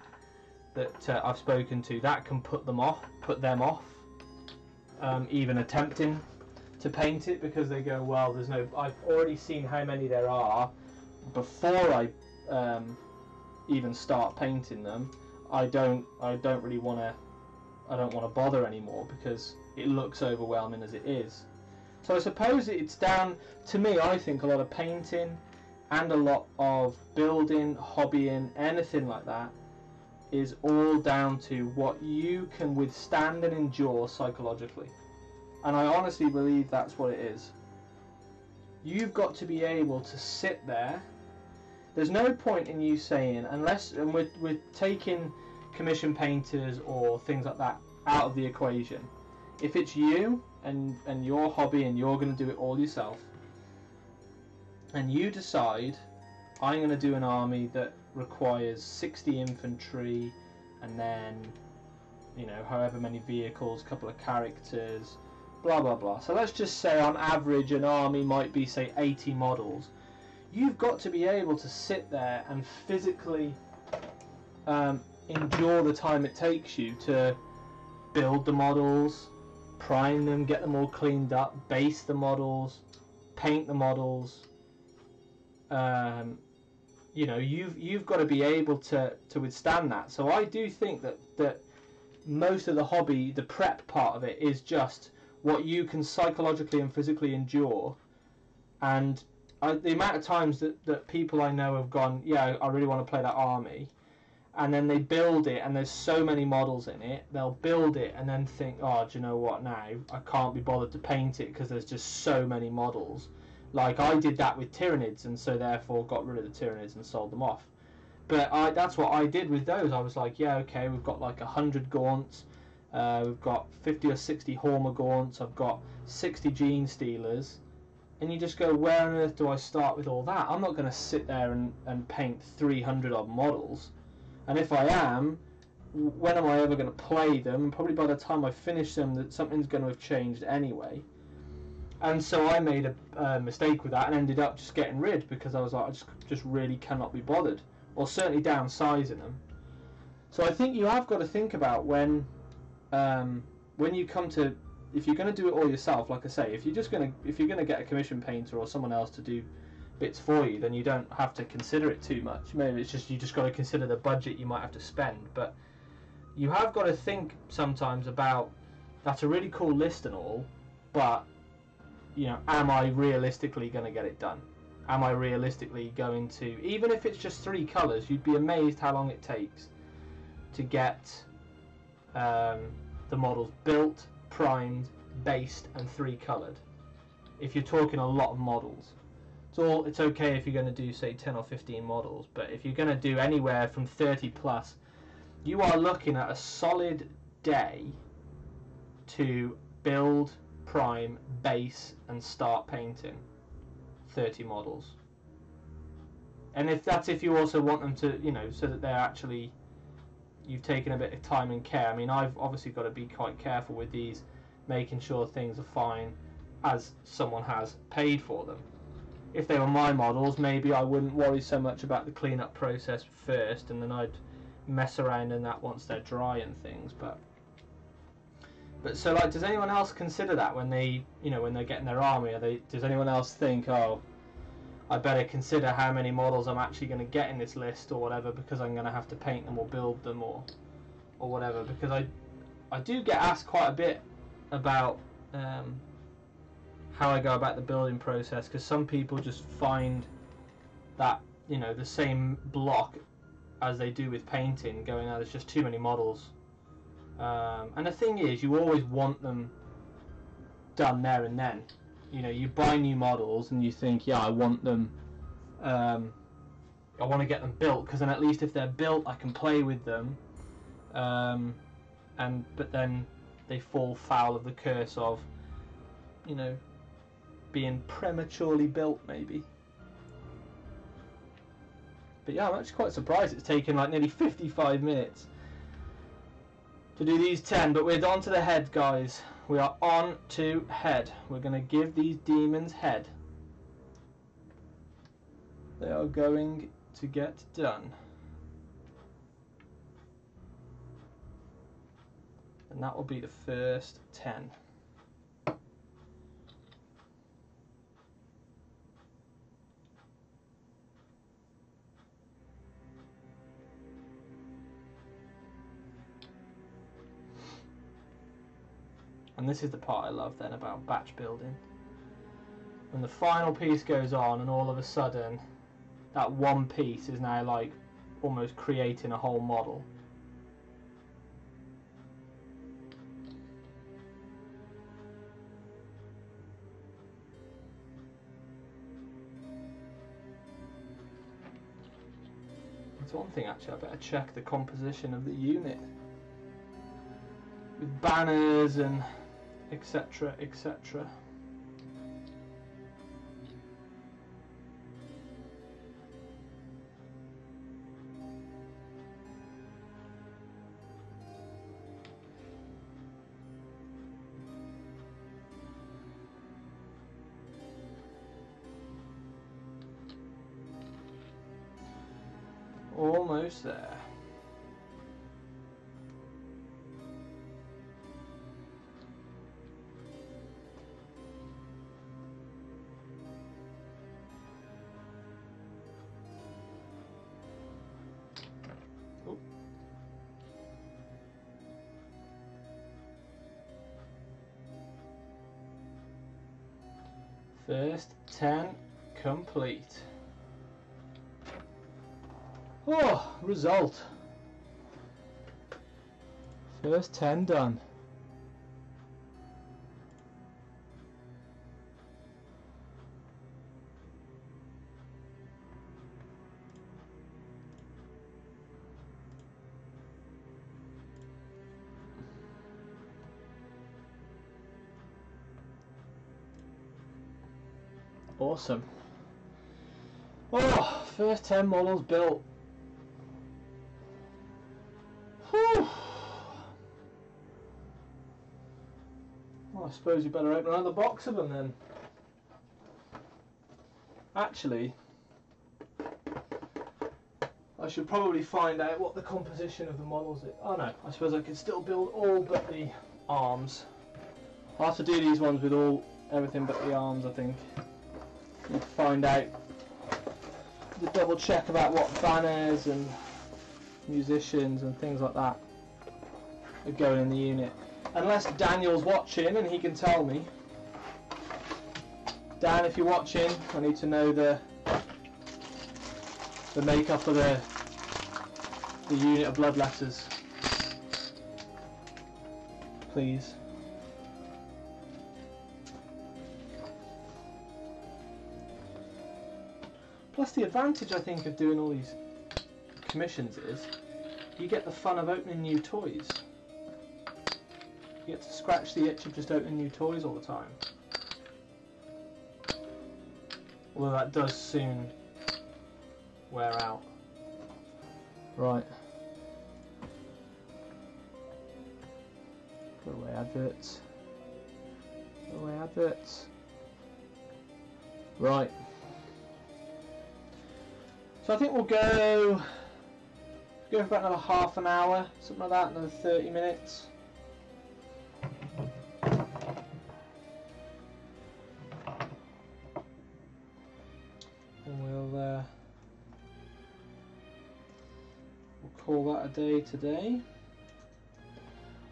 I've spoken to, that can put them off, even attempting to paint it, because they go, well, there's no, I've already seen how many there are before I even start painting them. I don't really want to bother anymore because it looks overwhelming as it is. So I suppose it's down to me. I think a lot of painting and a lot of building, hobbying, anything like that is all down to what you can withstand and endure psychologically. And I honestly believe that's what it is. You've got to be able to sit there. There's no point in you saying, unless, and we're taking commission painters or things like that out of the equation. If it's you and your hobby and you're going to do it all yourself, and you decide, I'm going to do an army that requires 60 infantry and then, you know, however many vehicles, couple of characters, blah blah blah. So let's just say on average an army might be, say, 80 models. You've got to be able to sit there and physically endure the time it takes you to build the models, prime them, get them all cleaned up, base the models, paint the models. You know, you've got to be able to withstand that. So I do think that most of the hobby, the prep part of it, is just what you can psychologically and physically endure. And the amount of times that people I know have gone, yeah, I really want to play that army, and then they build it, and there's so many models in it, they'll build it and then think, oh, do you know what, now I can't be bothered to paint it because there's just so many models. Like I did that with Tyranids, and so therefore got rid of the Tyranids and sold them off. But that's what I did with those. I was like, yeah, okay, we've got like 100 Gaunts, we've got 50 or 60 Horma Gaunts, I've got 60 Gene Stealers, and you just go, where on earth do I start with all that? I'm not going to sit there and paint 300 odd models. And if I am, when am I ever going to play them? Probably by the time I finish them, that something's going to have changed anyway. And so I made a mistake with that and ended up just getting rid, because I was like, I just really cannot be bothered, or certainly downsizing them. So I think you have got to think about when you come to, if you're going to do it all yourself, like I say, if you're going to get a commission painter or someone else to do bits for you, then you don't have to consider it too much. Maybe it's just you just got to consider the budget you might have to spend. But you have got to think sometimes about, that's a really cool list and all, but you know, am I realistically going to get it done? Am I realistically going to, even if it's just 3 colours, you'd be amazed how long it takes to get the models built, primed, based and 3 coloured. If you're talking a lot of models, it's okay if you're going to do say 10 or 15 models, but if you're going to do anywhere from 30 plus, you are looking at a solid day to build, prime, base and start painting 30 models. And if you also want them to, you know, so that they're actually, you've taken a bit of time and care. I mean, I've obviously got to be quite careful with these, making sure things are fine as someone has paid for them. If they were my models, maybe I wouldn't worry so much about the cleanup process first, and then I'd mess around in that once they're dry and things. But so, like, does anyone else consider that when they, you know, when they're getting their army? Does anyone else think, oh, I better consider how many models I'm actually going to get in this list or whatever, because I'm going to have to paint them or build them or whatever? Because I do get asked quite a bit about how I go about the building process, because some people just find that, you know, the same block as they do with painting, going, oh, there's just too many models. And the thing is, you always want them done there and then. You know, you buy new models and you think, yeah, I want them, I want to get them built, because then at least if they're built I can play with them, but then they fall foul of the curse of, you know, being prematurely built maybe. But yeah, I'm actually quite surprised it's taken like nearly 55 minutes to do these 10, but we're on to the head, guys. We are on to head. We're going to give these demons head. They are going to get done. And that will be the first 10. And this is the part I love then about batch building. When the final piece goes on and all of a sudden that one piece is now like almost creating a whole model. That's one thing actually, I better check the composition of the unit. With banners and etc, etc. Almost there. First 10 complete. Oh, result. First 10 done. Awesome. Oh, first 10 models built. Whew. Well, I suppose you better open another box of them then. Actually, I should probably find out what the composition of the models is. Oh no, I suppose I could still build all but the arms. I'll have to do these ones with everything but the arms, I think. Need to find out, to double check about what banners and musicians and things like that are going in the unit. Unless Daniel's watching and he can tell me. Dan, if you're watching, I need to know the makeup of the unit of blood letters, please. Plus the advantage I think of doing all these commissions is you get the fun of opening new toys. You get to scratch the itch of just opening new toys all the time. Although that does soon wear out. Right. Put away adverts. Put away adverts. Right. So I think we'll go for about another half an hour, something like that, another 30 minutes. And we'll call that a day today.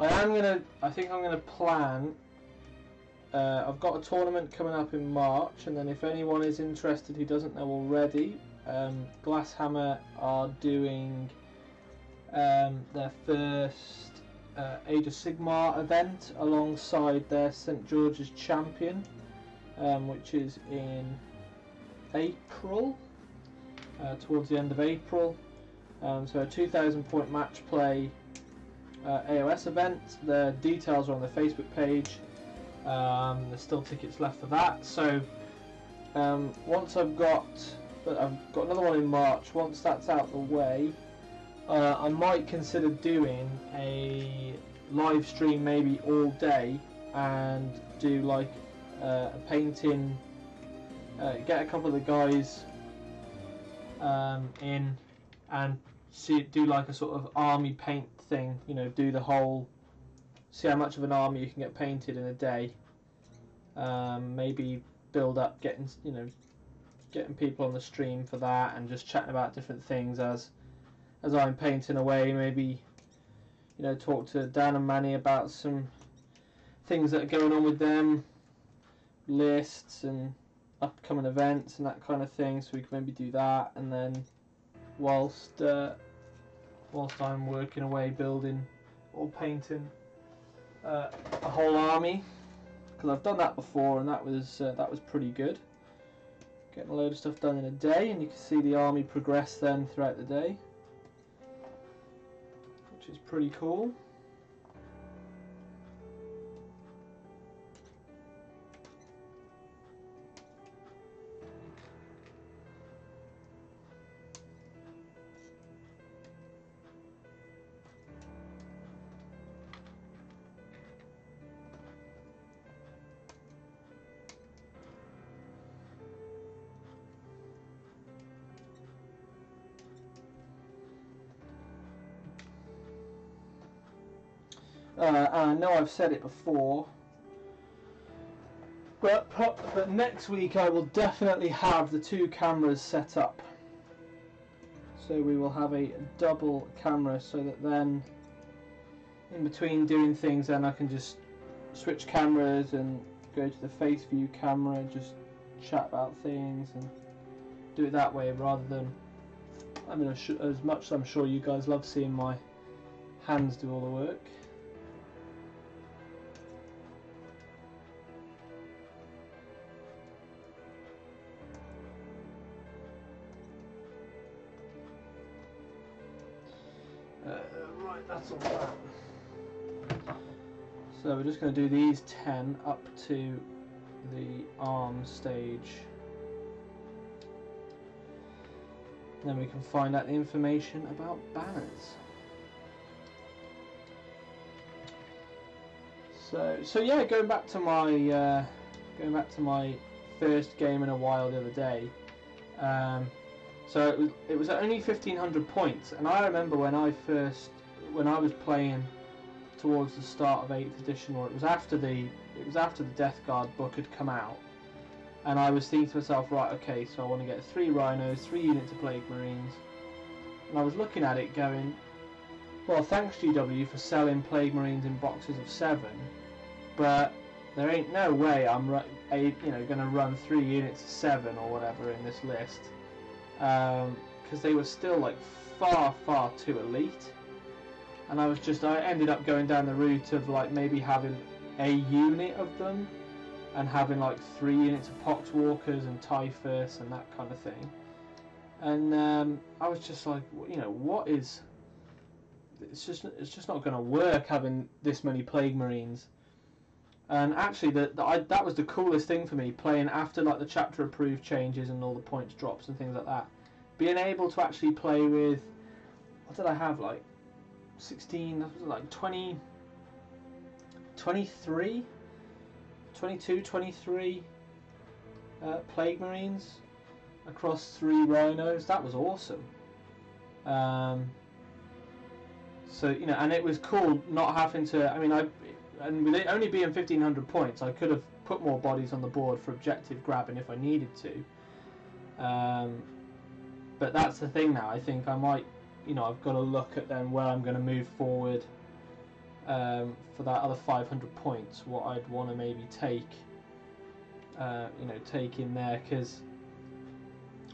I think I'm gonna plan. I've got a tournament coming up in March, and then if anyone is interested who doesn't know already, Glasshammer are doing their first Age of Sigmar event alongside their St George's Champion, which is in April, towards the end of April. So a 2,000 point match play AOS event. The details are on the Facebook page. There's still tickets left for that. So once I've got another one in March. Once that's out the way, I might consider doing a live stream maybe all day and do like a painting, get a couple of the guys in and do like a sort of army paint thing, you know, do the whole, see how much of an army you can get painted in a day. Maybe build up getting people on the stream for that, and just chatting about different things as I'm painting away. Maybe, you know, talk to Dan and Manny about some things that are going on with them, lists and upcoming events and that kind of thing, so we can maybe do that. And then whilst I'm working away building or painting a whole army, because I've done that before and that was pretty good. Getting a load of stuff done in a day, and you can see the army progress then throughout the day, which is pretty cool. I know I've said it before, but next week I will definitely have the 2 cameras set up. So we will have a double camera, so that then in between doing things, then I can just switch cameras and go to the face view camera and just chat about things and do it that way, rather than, I mean, as much as I'm sure you guys love seeing my hands do all the work. Right, that's all that. So we're just going to do these 10 up to the arm stage. Then we can find out the information about banners. So yeah, going back to my first game in a while the other day. So it was at only 1,500 points, and I remember when I was playing towards the start of 8th edition, or it was after the Death Guard book had come out, and I was thinking to myself, right, okay, so I want to get 3 Rhinos, 3 units of Plague Marines, and I was looking at it going, well, thanks GW for selling Plague Marines in boxes of 7, but there ain't no way I'm going to run 3 units of 7 or whatever in this list, because they were still like far too elite. And I ended up going down the route of like maybe having a unit of them and having like 3 units of Poxwalkers and Typhus and that kind of thing. And I was just like, what is? It's just not going to work having this many Plague Marines. And actually, that was the coolest thing for me, playing after like the chapter approved changes and all the points drops and things like that. Being able to actually play with, what did I have, like 16, like 20, 23, 22, 23 Plague Marines across 3 Rhinos. That was awesome. So and it was cool not having to. I mean, and with it only being 1,500 points, I could have put more bodies on the board for objective grabbing if I needed to. But that's the thing now. I think I might. I've got to look at then where I'm going to move forward for that other 500 points. What I'd want to maybe take, take in there, because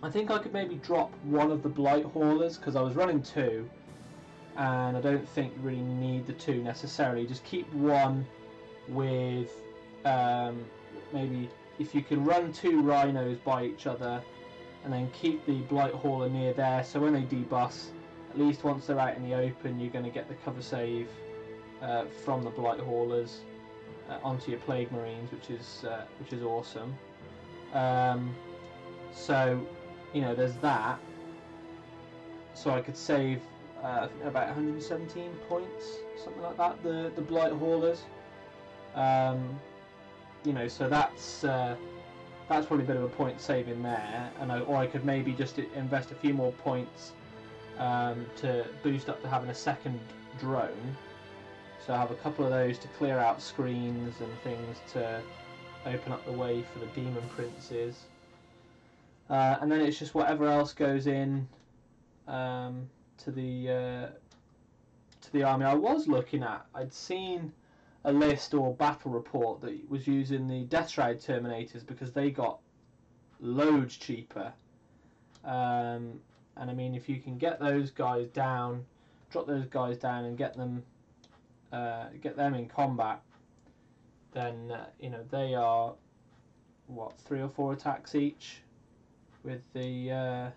I think I could maybe drop one of the Blight Haulers, because I was running 2, and I don't think you really need the 2 necessarily. Just keep one with maybe if you can run 2 Rhinos by each other, and then keep the Blight Hauler near there, so when they debus, at least once they're out in the open, you're going to get the cover save from the Blight Haulers onto your Plague Marines, which is awesome. So there's that. So I could save I think about 117 points, something like that. The Blight Haulers. So that's probably a bit of a point saving there, or I could maybe just invest a few more points to boost up to having a second drone. So I have a couple of those to clear out screens and things to open up the way for the Demon Princes. And then it's just whatever else goes in to the army. I was looking at, I'd seen a list or battle report that was using the Death Shroud Terminators because they got loads cheaper. And I mean, if you can get those guys down, drop those guys down and get them in combat, then they are what, 3 or 4 attacks each with the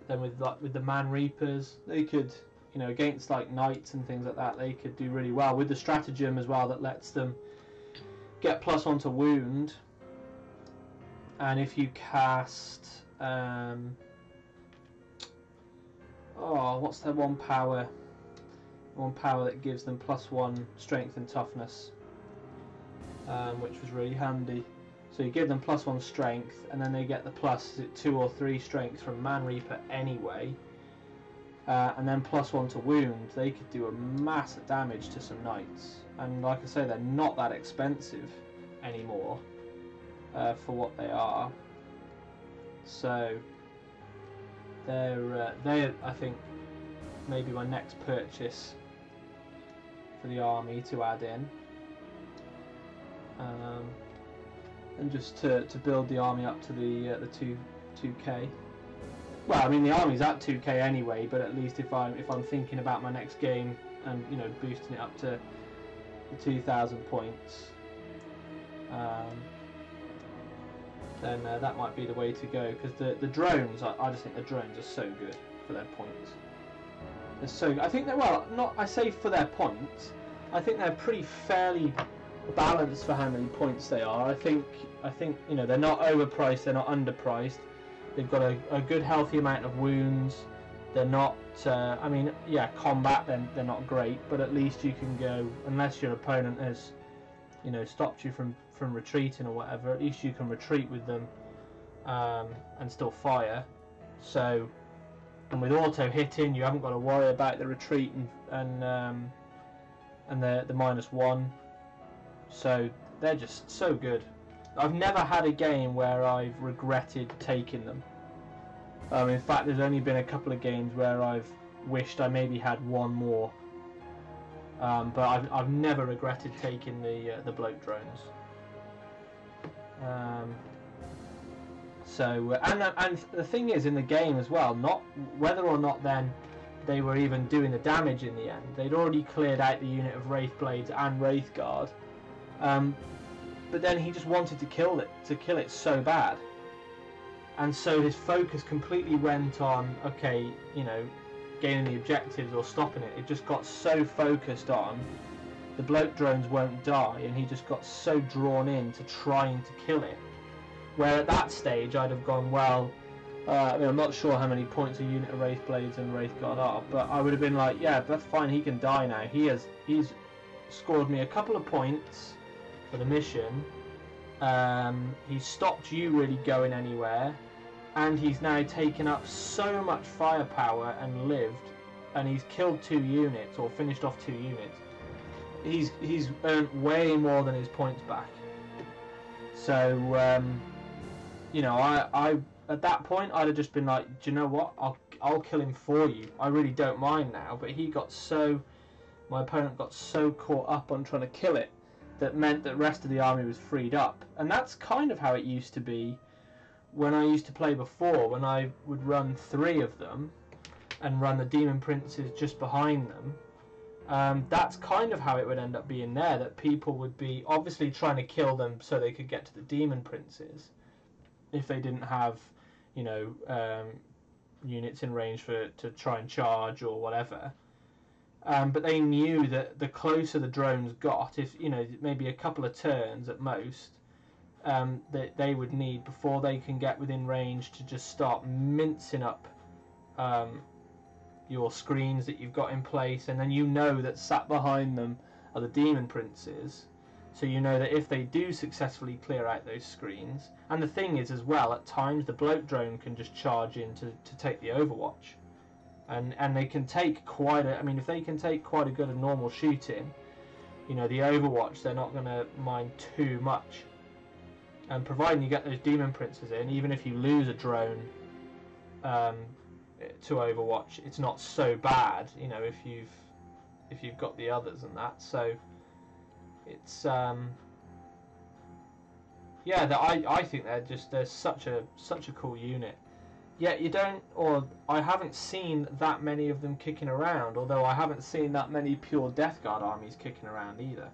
then with the Man Reapers. They could, against like knights and things like that, they could do really well with the stratagem as well that lets them get +1 to wound. And if you cast what's their one power that gives them +1 strength and toughness, which was really handy. So you give them +1 strength, and then they get the +2 or 3 strength from Man Reaper anyway, and then +1 to wound. They could do a massive damage to some knights, and like I say, they're not that expensive anymore for what they are. So they're I think maybe my next purchase for the army to add in. And just to build the army up to the 2k. Well, I mean, the army's at 2k anyway, but at least if I'm thinking about my next game and boosting it up to the 2,000 points, then that might be the way to go. Because the drones, I just think the drones are so good for their points. so I think they're, well, not I say for their points, I think they're pretty fairly balanced for how many points they are. I think you know, they're not overpriced, they're not underpriced. They've got a good healthy amount of wounds. They're not I mean, yeah, combat then they're not great, but at least you can go, unless your opponent has, you know, stopped you from retreating or whatever, at least you can retreat with them and still fire. So, and with auto hitting, you haven't got to worry about the retreat and the -1. So they're just so good. I've never had a game where I've regretted taking them. In fact, there's only been a couple of games where I've wished I maybe had one more. But I've never regretted taking the bloat drones. So and the thing is, in the game as well, not whether or not then they were even doing the damage in the end. They'd already cleared out the unit of Wraith Blades and Wraith Guard, but then he just wanted to kill it so bad, and so his focus completely went on, okay, you know, gaining the objectives or stopping it. It just got so focused on the bloat drones won't die, and he just got so drawn in to trying to kill it. Where at that stage I'd have gone, well, I mean, I'm not sure how many points a unit of Wraith Blades and Wraith Guard are, but I would have been like, yeah, that's fine, he can die now. He's scored me a couple of points for the mission. He's stopped you really going anywhere, and he's now taken up so much firepower and lived, and he's killed 2 units or finished off 2 units. He's earned way more than his points back. So you know, I at that point I'd have just been like, do you know what? I'll kill him for you. I really don't mind now. But my opponent got so caught up on trying to kill it, that meant that the rest of the army was freed up. And that's kind of how it used to be when I used to play before, when I would run 3 of them and run the Demon Princes just behind them. That's kind of how it would end up being there, that people would be obviously trying to kill them so they could get to the Demon Princes if they didn't have, you know, units in range to try and charge or whatever. But they knew that the closer the drones got, if, you know, maybe a couple of turns at most, that they would need before they can get within range to just start mincing up your screens that you've got in place, and then you know that sat behind them are the Demon Princes, so you know that if they do successfully clear out those screens, and the thing is as well, at times the bloat drone can just charge in to take the overwatch, and they can take quite a, I mean, if they can take quite a good of normal shooting, you know, the overwatch they're not going to mind too much, and providing you get those Demon Princes in, even if you lose a drone to Overwatch, it's not so bad, you know, if you've got the others and that. So it's yeah, I think they're such a cool unit. Yet you don't, or I haven't seen that many of them kicking around, although I haven't seen that many pure Death Guard armies kicking around either.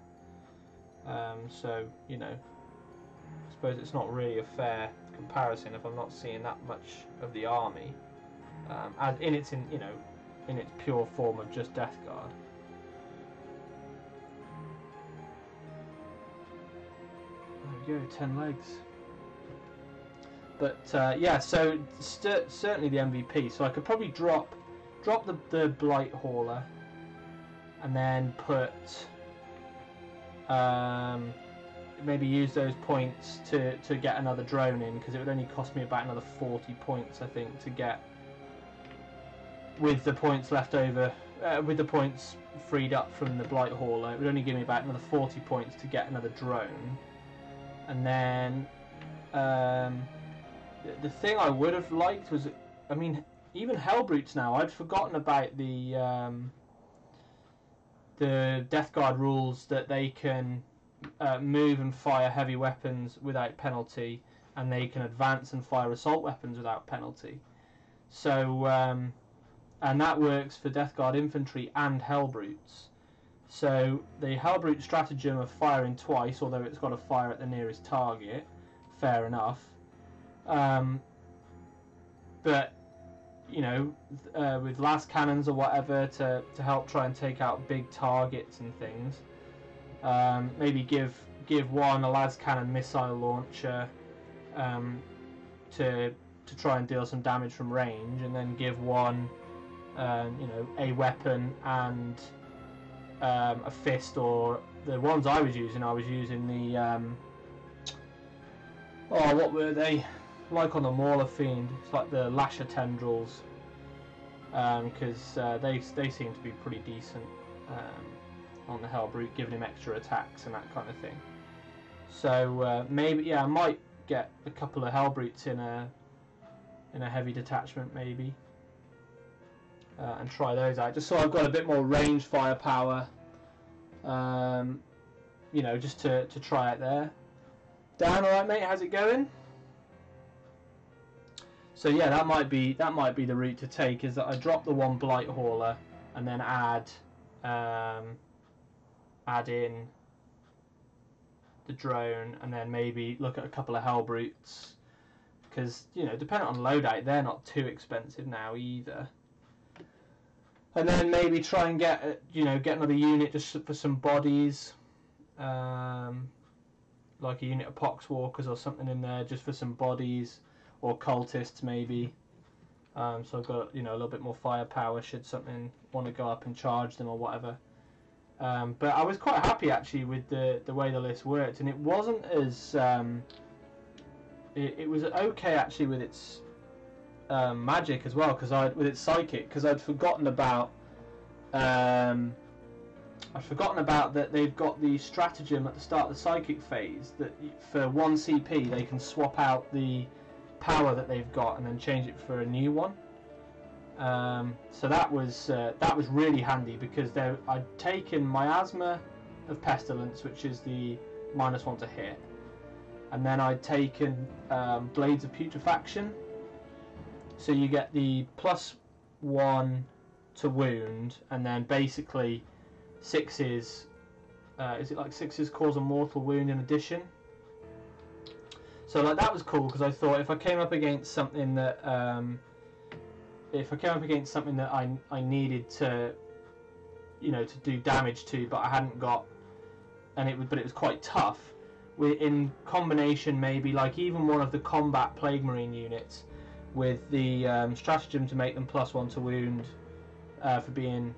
So, you know, I suppose it's not really a fair comparison if I'm not seeing that much of the army. As in its pure form of just Death Guard. There we go, 10 legs. But yeah, so certainly the MVP. So I could probably drop the Blight Hauler, and then put maybe use those points to get another drone in, because it would only cost me about another 40 points, I think, to get. With the points left over, with the points freed up from the Blight Hauler, it would only give me about another 40 points to get another drone. And then the thing I would have liked was, I mean, even Hellbrutes now, I'd forgotten about the Death Guard rules that they can move and fire heavy weapons without penalty, and they can advance and fire assault weapons without penalty. So and that works for Death Guard infantry and Hellbrutes. So the Hellbrute stratagem of firing twice, although it's got to fire at the nearest target, fair enough. But you know, with las cannons or whatever to help try and take out big targets and things. Maybe give one a las cannon missile launcher to try and deal some damage from range, and then give one you know, a weapon and a fist, or the ones I was using the oh, what were they like on the Mauler Fiend? It's like the Lasher Tendrils, because they seem to be pretty decent on the Hellbrute, giving him extra attacks and that kind of thing. So maybe, yeah, I might get a couple of Hellbrutes in a heavy detachment maybe, and try those out, just so I've got a bit more range firepower, you know, just to try it there. Dan, alright mate, how's it going? So yeah, that might be the route to take, is that I drop the one Blight Hauler and then add in the drone, and then maybe look at a couple of Hellbrutes, because, you know, depending on loadout, they're not too expensive now either. And then maybe try and get, you know, get another unit just for some bodies, like a unit of Poxwalkers or something in there just for some bodies, or cultists maybe. So I've got, you know, a little bit more firepower should something want to go up and charge them or whatever. But I was quite happy actually with the way the list worked, and it wasn't as it was okay actually with its magic as well, because with its psychic, because I'd forgotten about that they've got the stratagem at the start of the psychic phase that for 1 CP they can swap out the power that they've got and then change it for a new one. So that was really handy, because I'd taken Miasma of Pestilence, which is the -1 to hit, and then I'd taken Blades of Putrefaction, so you get the +1 to wound, and then basically 6's, is it like 6's cause a mortal wound in addition? So like that was cool, because I thought if I came up against something that I needed to, you know, to do damage to, but I hadn't got, but it was quite tough. In combination, maybe like even one of the combat Plague Marine units with the stratagem to make them +1 to wound for being,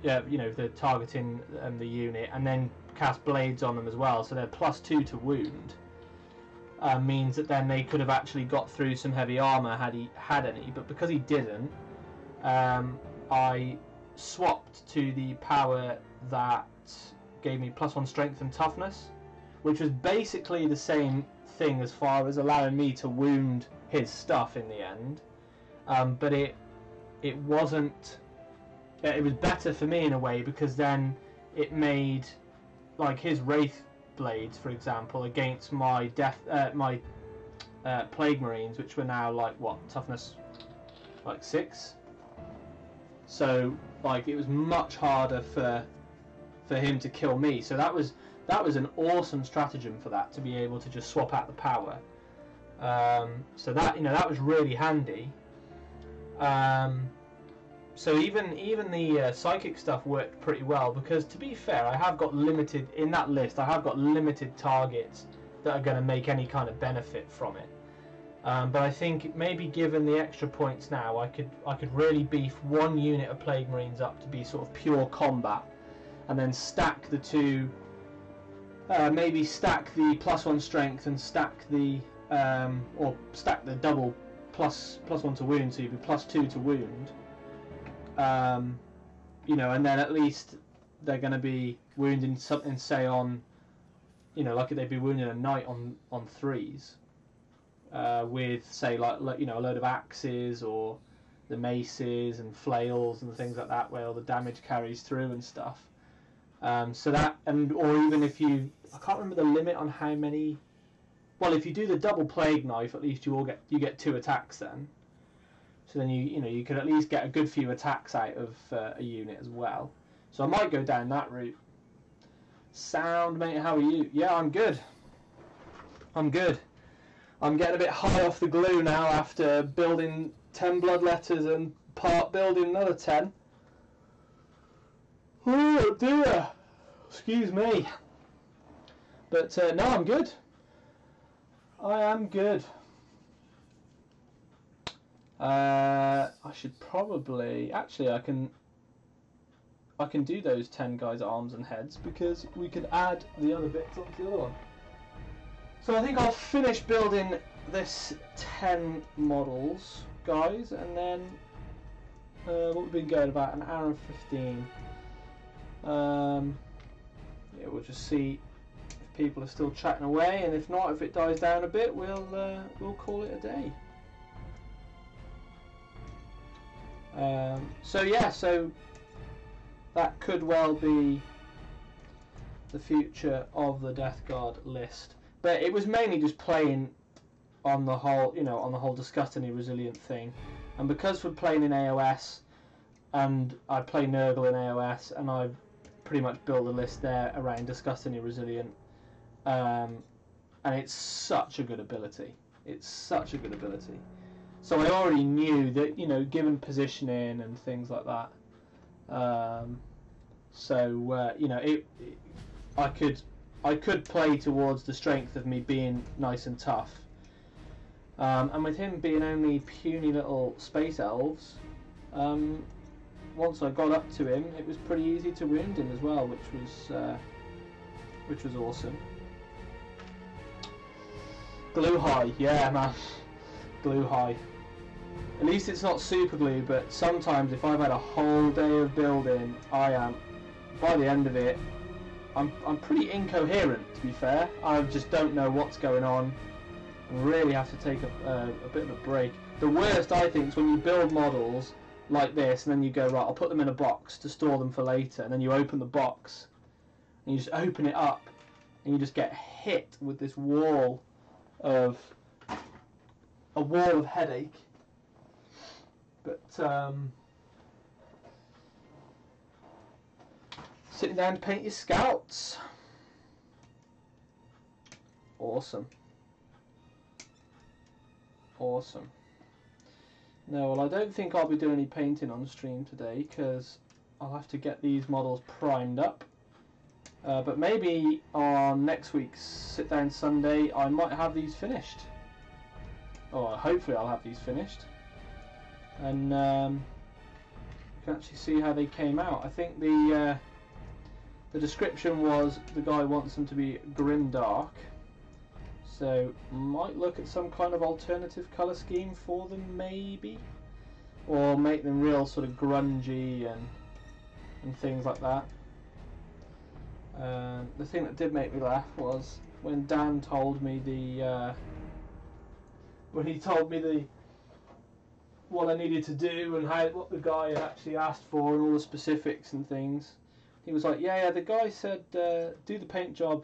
you know, the targeting the unit, and then cast blades on them as well, so they're +2 to wound. Means that then they could have actually got through some heavy armor had he had any, but because he didn't, I swapped to the power that gave me +1 strength and toughness, which was basically the same thing as far as allowing me to wound his stuff in the end, but it wasn't. It was better for me in a way, because then it made like his Wraith blades, for example, against my Plague Marines, which were now like what, toughness like 6. So like it was much harder for him to kill me. So that was an awesome stratagem for that, to be able to just swap out the power. So that, you know, that was really handy. So even the psychic stuff worked pretty well, because to be fair, I have got limited in that list. I have got limited targets that are going to make any kind of benefit from it. But I think maybe given the extra points now, I could really beef one unit of Plague Marines up to be sort of pure combat, and then stack the two. Maybe stack the +1 strength and stack the or stack the double +1 to wound, so you'd be +2 to wound. You know, and then at least they're going to be wounding something, say on, you know, like they'd be wounding a knight on 3s, with say like you know, a load of axes or the maces and flails and things like that, where all the damage carries through and stuff. So that, or even if I can't remember the limit on how many. Well, if you do the double plague knife, at least you get 2 attacks then. So then you could at least get a good few attacks out of a unit as well. So I might go down that route. Sound, mate, how are you? Yeah, I'm good. I'm getting a bit high off the glue now after building 10 bloodletters and part building another 10. Oh dear, excuse me. But no, I'm good. I am good. I should probably actually I can do those 10 guys' arms and heads because we could add the other bits onto the other one. So I think I'll finish building this 10 models, guys, and then what we've been going about an hour and 15. Yeah, we'll just see if people are still chatting away, and if not, if it dies down a bit, we'll call it a day. So yeah, so that could well be the future of the Death Guard list. But it was mainly just playing on the whole, on the whole disgustingly resilient thing. And because we're playing in AOS, and I play Nurgle in AOS, and I pretty much built a list there around disgustingly resilient, and it's such a good ability. It's such a good ability. So I already knew that, given positioning and things like that, I could play towards the strength of me being nice and tough. And with him being only puny little space elves, once I got up to him, it was pretty easy to wound him as well, which was awesome. Glue high, yeah, man. Glue high. At least it's not super glue, but sometimes if I've had a whole day of building, I am, by the end of it, I'm pretty incoherent, to be fair. I just don't know what's going on. I really have to take a bit of a break. The worst, I think, is when you build models like this, and then you go, right, I'll put them in a box to store them for later, and then you open the box, and you just open it up, and you just get hit with this wall of headache. But sitting down to paint your scouts. Awesome. Awesome. No, well, I don't think I'll be doing any painting on stream today because I'll have to get these models primed up. But maybe on next week's Sit Down Sunday I might have these finished. Or hopefully I'll have these finished. And you can actually see how they came out. I think the description was the guy wants them to be grimdark. So might look at some kind of alternative colour scheme for them maybe. Or make them real sort of grungy and things like that. The thing that did make me laugh was when Dan told me what I needed to do and what the guy had actually asked for and all the specifics and things. He was like, yeah, the guy said do the paint job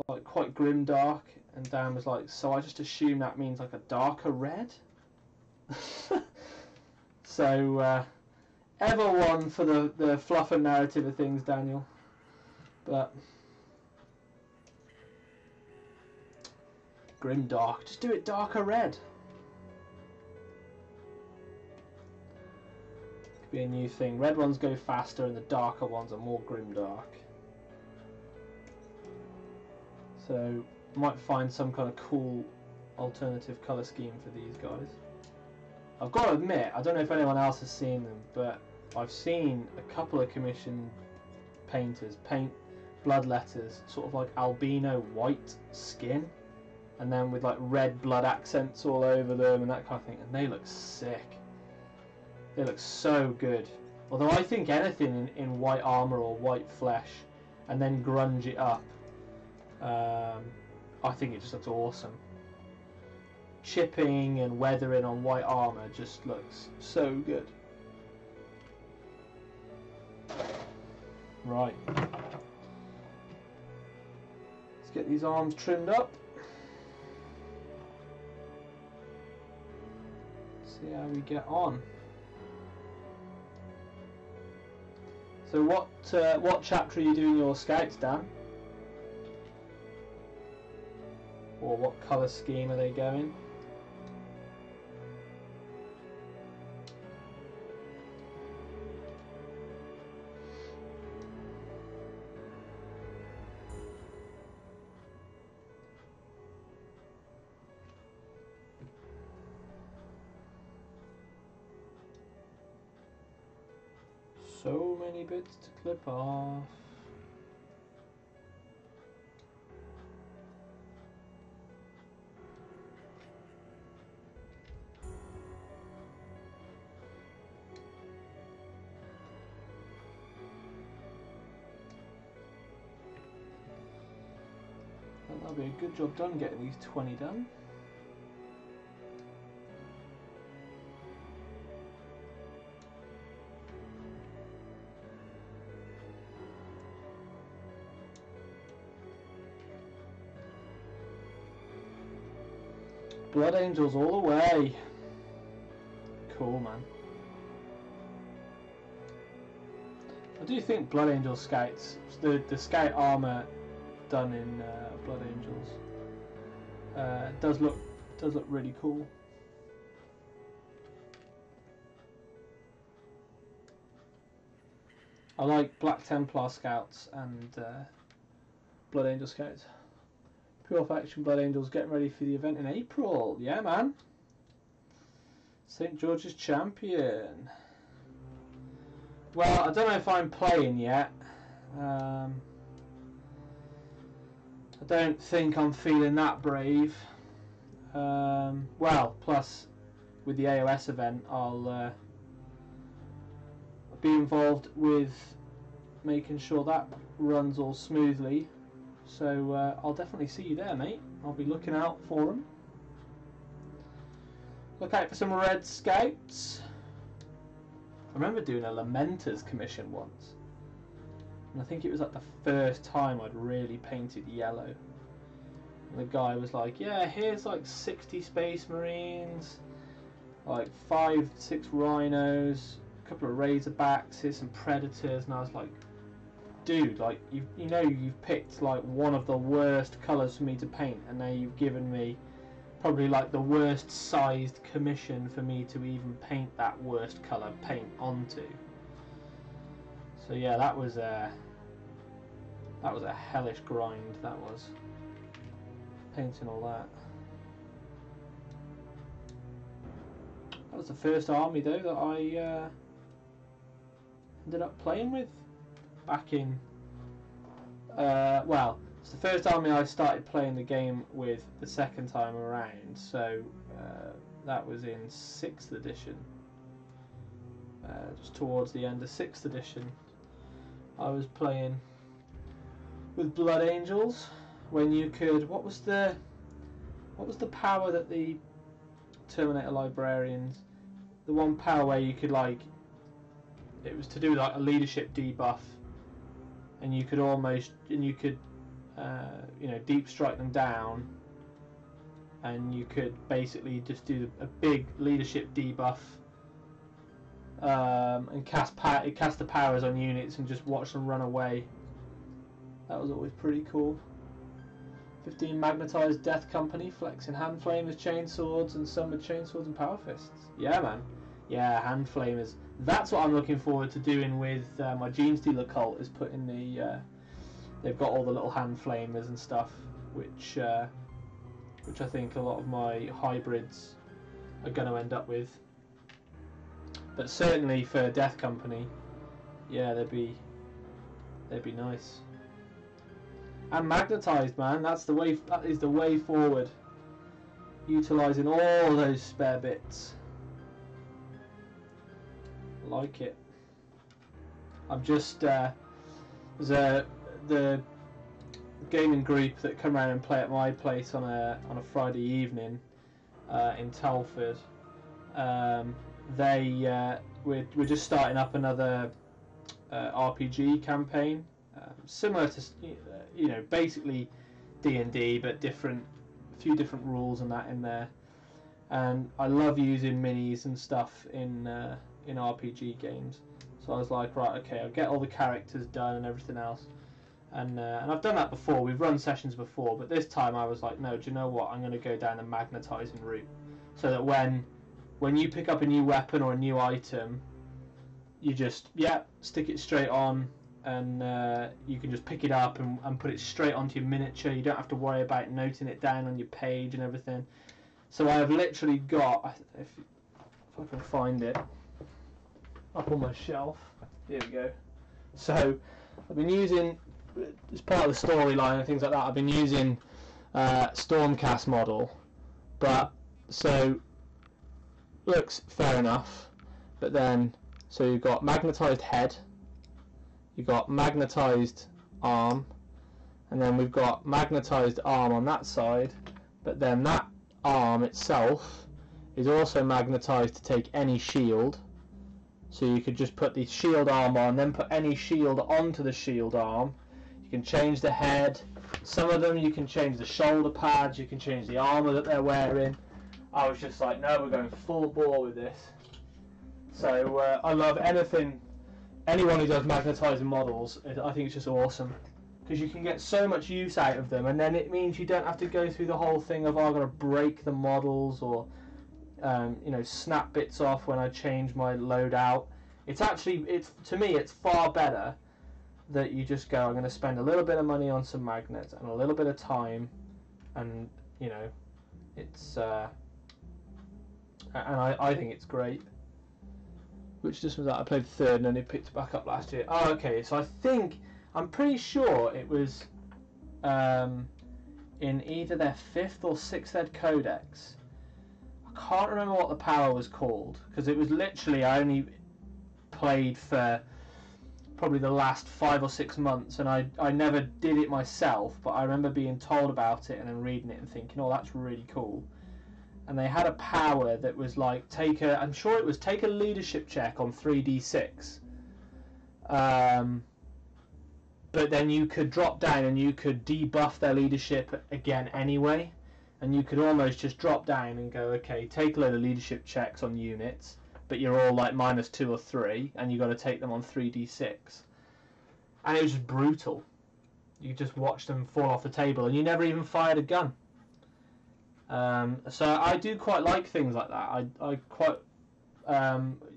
like quite grim dark, and Dan was like, so I just assume that means like a darker red. So ever one for the fluff and narrative of things, Daniel. But grim dark, just do it darker red. Could be a new thing. Red ones go faster and the darker ones are more grim dark. So might find some kind of cool alternative colour scheme for these guys. I've got to admit, I don't know if anyone else has seen them, but I've seen a couple of commissioned painters paint bloodletters sort of like albino white skin, and then with like red blood accents all over them and that kind of thing, and they look sick. They look so good. Although I think anything in white armour or white flesh and then grunge it up, I think it just looks awesome. Chipping and weathering on white armour just looks so good. Right. Let's get these arms trimmed up. See how we get on. So what chapter are you doing your scouts, Dan? Or what colour scheme are they going? tiny bits to clip off. That'll be a good job done getting these 20 done. Blood Angels all the way. Cool, man. I do think Blood Angel Scouts, the Scout armour done in Blood Angels, does look really cool. I like Black Templar Scouts and Blood Angel Scouts. Pure Faction Blood Angels getting ready for the event in April. Yeah, man. St. George's Champion. Well, I don't know if I'm playing yet. I don't think I'm feeling that brave. Well, plus with the AOS event, I'll be involved with making sure that runs all smoothly. So I'll definitely see you there, mate. I'll be looking out for them. Look out for some Red Scouts. I remember doing a Lamenter's commission once, and I think it was like the first time I'd really painted yellow. And the guy was like, yeah, here's like 60 Space Marines, like 5-6 Rhinos, a couple of Razorbacks, here's some Predators, and I was like, dude, like you know you've picked like one of the worst colours for me to paint, and now you've given me probably like the worst sized commission for me to even paint that worst colour paint onto. So yeah, that was a hellish grind. That was painting all that. That was the first army though that I ended up playing with. Back in, well, it's the first army I started playing the game with the second time around, so that was in 6th edition, just towards the end of 6th edition. I was playing with Blood Angels when you could, what was the power that the Terminator Librarians, the one power where you could like, it was to do like a leadership debuff, and you could you know, deep strike them down, and you could basically just do a big leadership debuff, and cast the powers on units and just watch them run away. That was always pretty cool. 15 magnetized Death Company, flexing hand flamers, chain swords, and some with chain swords and power fists. Yeah, man. Yeah, hand flamers. That's what I'm looking forward to doing with my Gene Stealer cult, is putting the they've got all the little hand flamers and stuff, which I think a lot of my hybrids are going to end up with. But certainly for Death Company, yeah, they'd be nice. And magnetized, man, that is the way forward. Utilising all those spare bits. Like it. I'm just there's the gaming group that come around and play at my place on a Friday evening in Telford. We're just starting up another RPG campaign, similar to you know, basically D&D, but a few different rules and that in there. And I love using minis and stuff in RPG games. So I was like, right, okay, I'll get all the characters done and everything else. And I've done that before. We've run sessions before, but this time I was like, no, do you know what? I'm going to go down the magnetizing route, so that when you pick up a new weapon or a new item, you just stick it straight on, and you can just pick it up and put it straight onto your miniature. You don't have to worry about noting it down on your page and everything. So I have literally got, if I can find it, up on my shelf. Here we go. So I've been using, as part of the storyline and things like that, I've been using Stormcast model, but so looks fair enough, but then so you've got magnetized head, you've got magnetized arm, and then we've got magnetized arm on that side, but then that arm itself is also magnetized to take any shield, so you could just put the shield arm on, then put any shield onto the shield arm. You can change the head, some of them you can change the shoulder pads, you can change the armor that they're wearing. I was just like, no, we're going full bore with this. So I love anyone who does magnetizing models. I think it's just awesome, because you can get so much use out of them, and then it means you don't have to go through the whole thing of, oh, I've got to break the models, or you know, snap bits off when I change my loadout. To me, it's far better that you just go, I'm going to spend a little bit of money on some magnets and a little bit of time, and you know, it's and I think it's great. Which just was that I played third and then it picked it back up last year. Oh, okay, so I'm pretty sure it was in either their 5th or 6th ed codex. I can't remember what the power was called, because it was literally, I only played for probably the last 5 or 6 months, and I never did it myself, but I remember being told about it and then reading it and thinking, oh, that's really cool. And they had a power that was like, I'm sure it was take a leadership check on 3d6, but then you could drop down and you could debuff their leadership again anyway, and you could almost just drop down and go, okay, take a load of leadership checks on units, but you're all like -2 or 3, and you've got to take them on 3d6, and it was just brutal. You just watched them fall off the table, and you never even fired a gun. So I do quite like things like that. I quite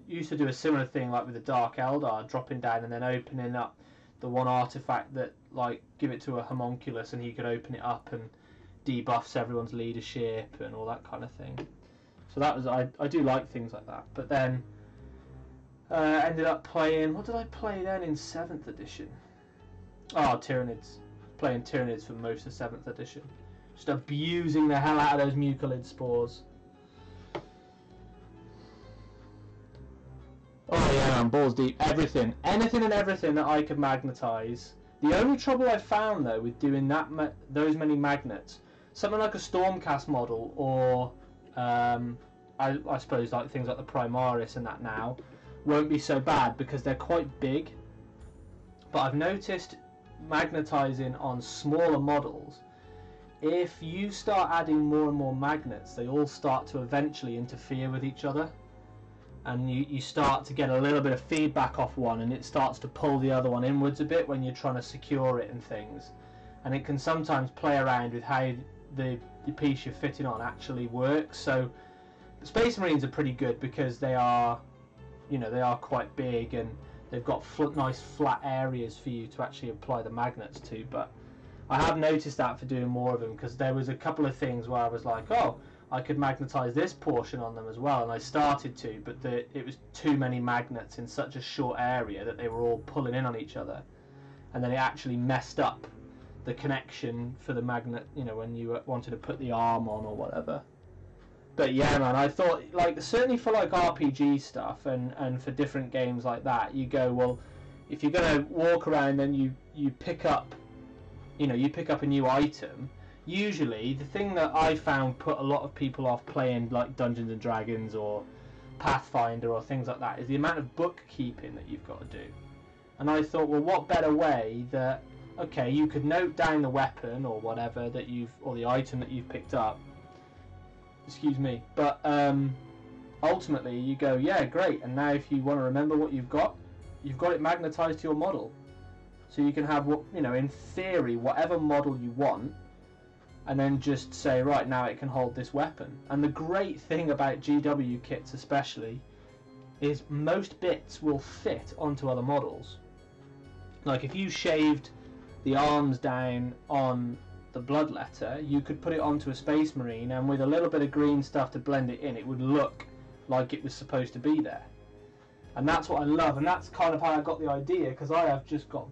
used to do a similar thing, like with the Dark Eldar, dropping down and then opening up the one artifact that, like, give it to a homunculus and he could open it up and debuffs everyone's leadership and all that kind of thing. So that was, I do like things like that. But then ended up playing, what did I play then in 7th edition? Oh, Tyranids. Playing Tyranids for most of 7th edition. Just abusing the hell out of those mucilid spores. Oh yeah, man, balls deep. Everything. Anything and everything that I could magnetize. The only trouble I found, though, with doing those many magnets, something like a Stormcast model, or I suppose like things like the Primaris and that now, won't be so bad because they're quite big. But I've noticed magnetizing on smaller models, if you start adding more and more magnets, they all start to eventually interfere with each other, and you start to get a little bit of feedback off one, and it starts to pull the other one inwards a bit when you're trying to secure it and things, and it can sometimes play around with how the piece you're fitting on actually works. So Space Marines are pretty good because they are, you know, they are quite big and they've got nice flat areas for you to actually apply the magnets to. But I have noticed that for doing more of them, because there was a couple of things where I was like, oh, I could magnetize this portion on them as well, and I started to, but it was too many magnets in such a short area that they were all pulling in on each other, and then it actually messed up the connection for the magnet, you know, when you wanted to put the arm on or whatever. But yeah, man, I thought, like, certainly for like RPG stuff and for different games like that, you go, well, if you're going to walk around and you pick up, you know, you pick up a new item, usually the thing that I found put a lot of people off playing like Dungeons and Dragons or Pathfinder or things like that is the amount of bookkeeping that you've got to do. And I thought, well, what better way that, okay, you could note down the weapon or whatever that or the item that you've picked up, excuse me, but ultimately you go, yeah, great, and now if you want to remember what you've got it magnetized to your model. So you can have, you know, in theory, whatever model you want, and then just say, right, now it can hold this weapon. And the great thing about GW kits especially is most bits will fit onto other models. Like if you shaved the arms down on the Bloodletter, you could put it onto a Space Marine, and with a little bit of green stuff to blend it in, it would look like it was supposed to be there. and that's what I love, and that's kind of how I got the idea, because I have just got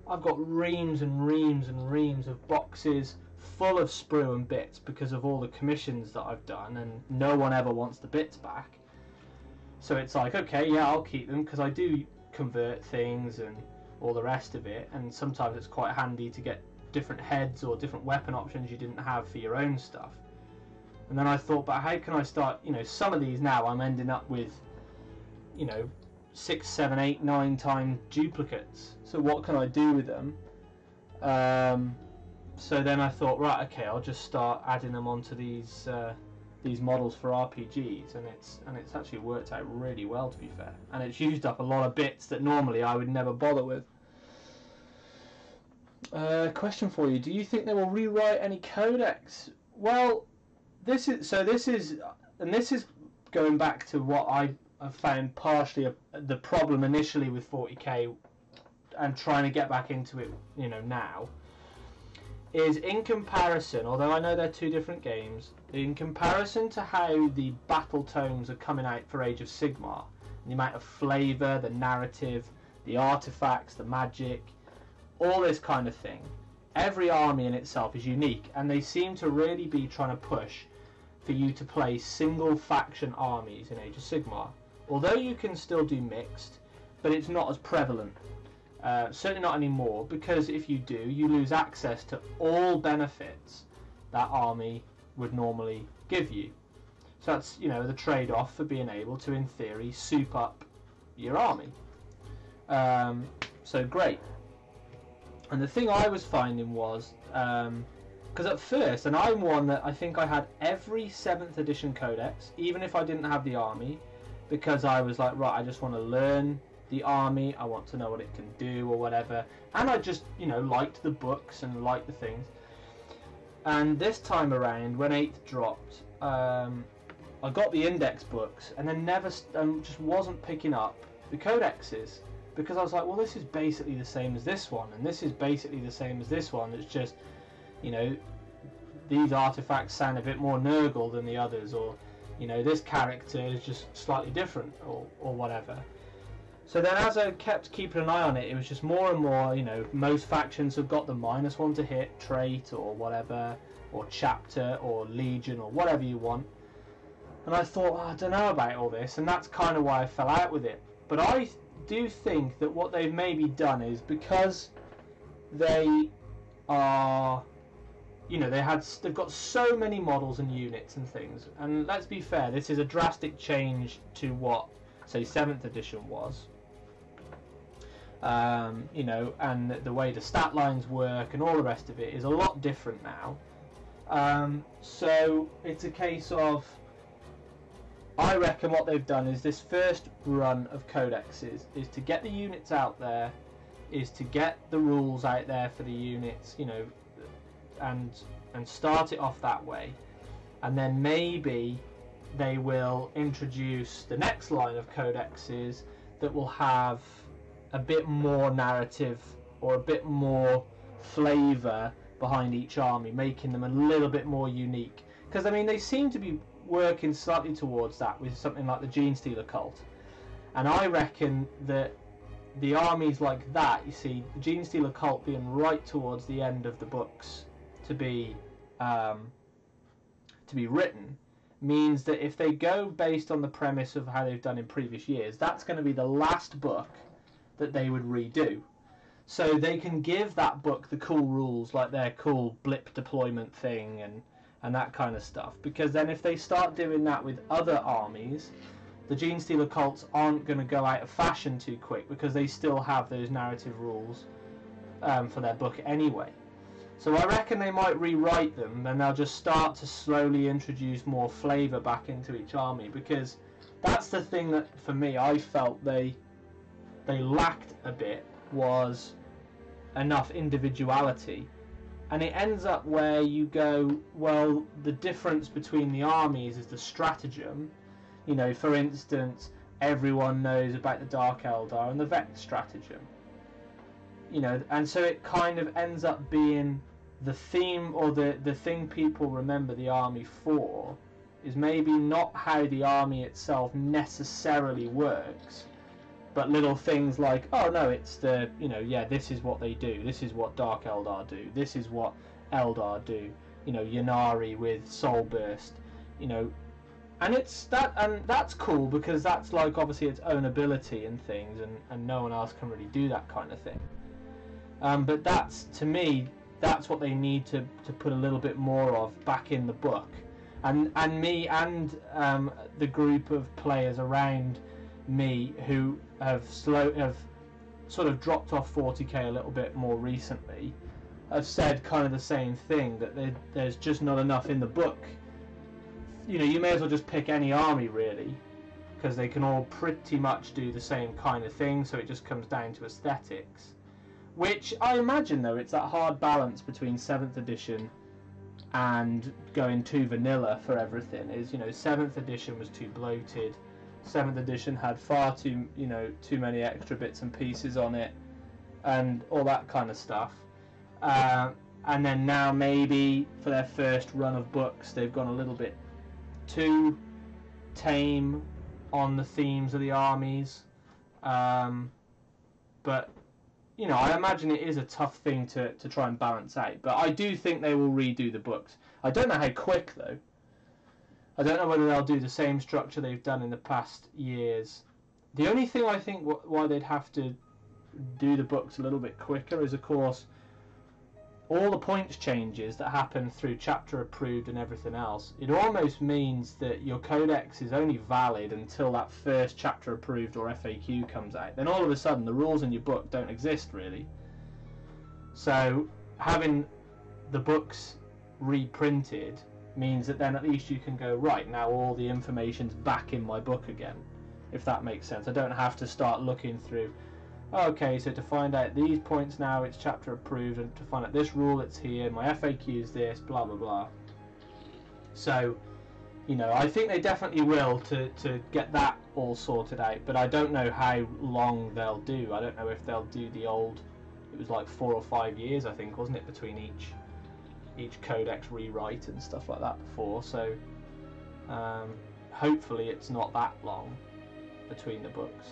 I've got reams and reams and reams of boxes full of sprue and bits because of all the commissions that I've done, and no one ever wants the bits back. So it's like, okay, yeah, I'll keep them because I do convert things and all the rest of it, and sometimes it's quite handy to get different heads or different weapon options you didn't have for your own stuff. And then I thought, but how can I start, some of these now I'm ending up with, 6, 7, 8, 9 times duplicates. So what can I do with them? So then I thought, right, okay, I'll just start adding them onto these models for RPGs, and it's actually worked out really well, to be fair. And it's used up a lot of bits that normally I would never bother with. Question for you: do you think they will rewrite any codex? Well, this is going back to what I found partially the problem initially with 40k, and trying to get back into it, now, is in comparison, although I know they're two different games, in comparison to how the battle tomes are coming out for Age of Sigmar, the amount of flavour, the narrative, the artifacts, the magic, all this kind of thing, every army in itself is unique, and they seem to really be trying to push for you to play single faction armies in Age of Sigmar. Although you can still do mixed, but it's not as prevalent. Certainly not anymore, because if you do, you lose access to all benefits that army would normally give you. So that's, the trade-off for being able to, in theory, soup up your army. So great. And the thing I was finding was, because at first, and I'm one that I think I had every 7th edition codex, even if I didn't have the army, because I was like, right, I just want to learn the army, I want to know what it can do or whatever, and I just liked the books and liked the things. And this time around, when 8th dropped, I got the index books and then just wasn't picking up the codexes, because I was like, well, this is basically the same as this one, and this is basically the same as this one. It's just, these artifacts sound a bit more Nurgle than the others, or this character is just slightly different, or whatever. So then, as I kept keeping an eye on it, it was just more and more, most factions have got the -1 to hit trait or whatever, or chapter or legion or whatever you want. And I thought, I don't know about all this, and that's kind of why I fell out with it. But I do think that what they've maybe done is, because they are, they've got so many models and units and things, and let's be fair, this is a drastic change to what, say, 7th edition was. And the way the stat lines work and all the rest of it is a lot different now. So it's a case of, I reckon what they've done is this first run of codexes is to get the units out there, is to get the rules out there for the units, and start it off that way. And then maybe they will introduce the next line of codexes that will have a bit more narrative or a bit more flavour behind each army, making them a little bit more unique. Because, they seem to be working slightly towards that with something like the Genestealer cult. And I reckon that the armies like that, you see, the Genestealer cult being right towards the end of the books to be written, means that if they go based on the premise of how they've done in previous years, that's going to be the last book that they would redo. So they can give that book the cool rules, like their cool blip deployment thing and that kind of stuff. Because then if they start doing that with other armies, the Genestealer cults aren't going to go out of fashion too quick, because they still have those narrative rules for their book anyway. So I reckon they might rewrite them, and they'll just start to slowly introduce more flavour back into each army, because that's the thing that, for me, I felt they lacked a bit, was enough individuality. And it ends up where you go, well, the difference between the armies is the stratagem. For instance, everyone knows about the Dark Eldar and the Vex stratagem. And so it kind of ends up being the theme, or the thing people remember the army for, is maybe not how the army itself necessarily works, but little things like, oh no, it's the, you know, yeah, this is what they do, this is what Dark Eldar do, this is what Eldar do, you know, Ynnari with Soul Burst, you know, and it's that, and that's cool because that's like obviously its own ability and things, and no one else can really do that kind of thing. But that's, to me, that's what they need to put a little bit more of back in the book. And me and the group of players around me who have sort of dropped off 40k a little bit more recently have said kind of the same thing, that there's just not enough in the book. You know, you may as well just pick any army really, because they can all pretty much do the same kind of thing, so it just comes down to aesthetics. Which I imagine, though, it's that hard balance between 7th edition and going too vanilla for everything. Is, you know, 7th edition was too bloated. 7th edition had far too, you know, too many extra bits and pieces on it, and all that kind of stuff. And then now maybe for their first run of books, they've gone a little bit too tame on the themes of the armies. But you know, I imagine it is a tough thing to try and balance out. But I do think they will redo the books. I don't know how quick, though. I don't know whether they'll do the same structure they've done in the past years. The only thing I think why they'd have to do the books a little bit quicker is, of course, all the points changes that happen through chapter approved and everything else. It almost means that your codex is only valid until that first chapter approved or FAQ comes out. Then all of a sudden the rules in your book don't exist really. So having the books reprinted means that then at least you can go, right, now all the information's back in my book again, if that makes sense. I don't have to start looking through, okay, so to find out these points now it's chapter approved, and to find out this rule it's here, my FAQ is this, blah blah blah. So, you know, I think they definitely will to get that all sorted out, but I don't know how long they'll do. I don't know if they'll do the old, it was like 4 or 5 years I think, wasn't it, between each codex rewrite and stuff like that before, so hopefully it's not that long between the books.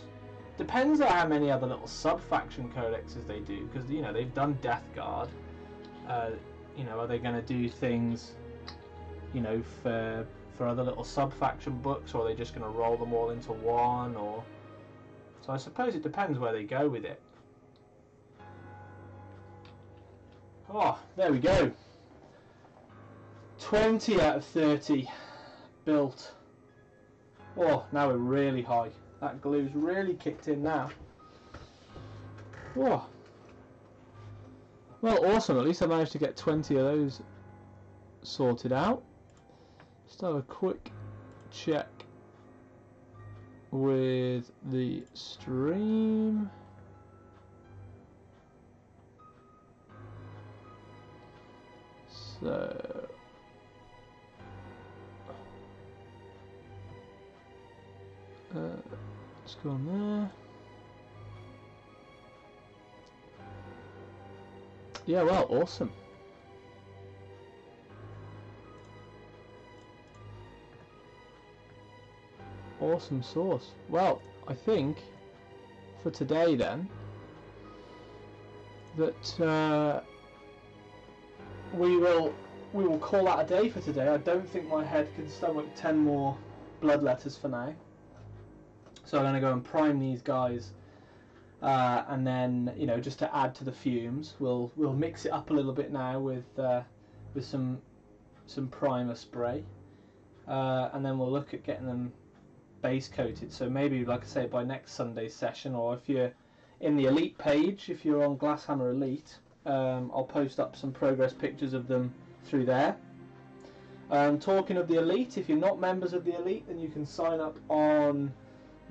Depends on how many other little sub-faction codexes they do, because, you know, they've done Death Guard. You know, are they going to do things, you know, for other little sub-faction books, or are they just going to roll them all into one? Or so I suppose it depends where they go with it. Oh, there we go. 20 out of 30 built. Oh, now we're really high. That glue's really kicked in now. Whoa. Well, awesome. At least I managed to get 20 of those sorted out. Just have a quick check with the stream. So... let's go on there. Yeah, well, awesome. Awesome sauce. Well, I think for today then that we will call that a day for today. I don't think my head can stomach 10 more blood letters for now. So I'm going to go and prime these guys, and then, you know, just to add to the fumes, we'll mix it up a little bit now with some primer spray, and then we'll look at getting them base coated. So maybe, like I say, by next Sunday's session, or if you're in the Elite page, if you're on Glasshammer Elite, I'll post up some progress pictures of them through there. Talking of the Elite, if you're not members of the Elite, then you can sign up on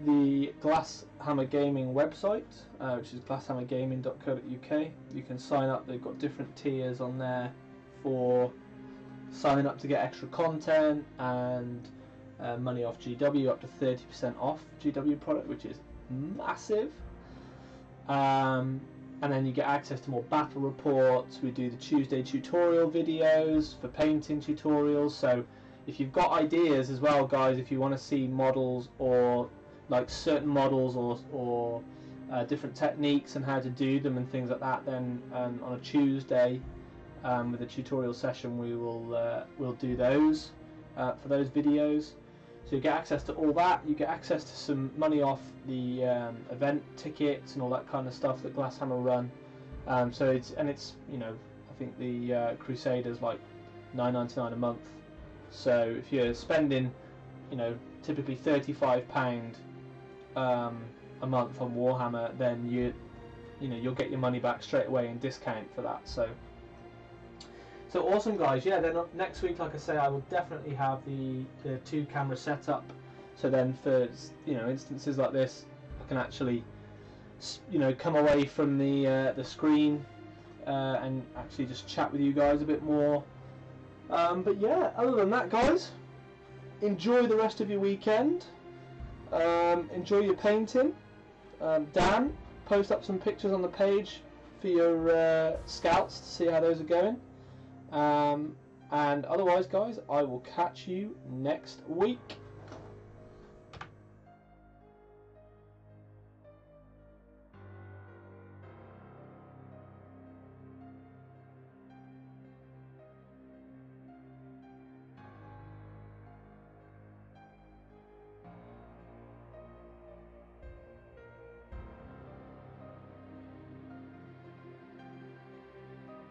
the Glasshammer Gaming website, which is glasshammergaming.co.uk. You can sign up. They've got different tiers on there for signing up to get extra content and money off GW, up to 30% off GW product, which is massive. And then you get access to more battle reports. We do the Tuesday tutorial videos for painting tutorials, so if you've got ideas as well, guys, if you want to see models or like certain models or different techniques and how to do them and things like that, then on a Tuesday with a tutorial session we'll do those for those videos. So you get access to all that. You get access to some money off the event tickets and all that kind of stuff that Glasshammer run. So it's you know, I think the Crusader's like $9.99 a month. So if you're spending, you know, typically £35 a month on Warhammer, then you'll get your money back straight away in discount for that. So awesome, guys. Yeah, then next week, like I say, I will definitely have the 2-camera setup. So then for, you know, instances like this, I can actually, you know, come away from the screen and actually just chat with you guys a bit more. But yeah, other than that, guys, enjoy the rest of your weekend. Enjoy your painting. Dan, post up some pictures on the page for your scouts to see how those are going. And otherwise, guys, I will catch you next week.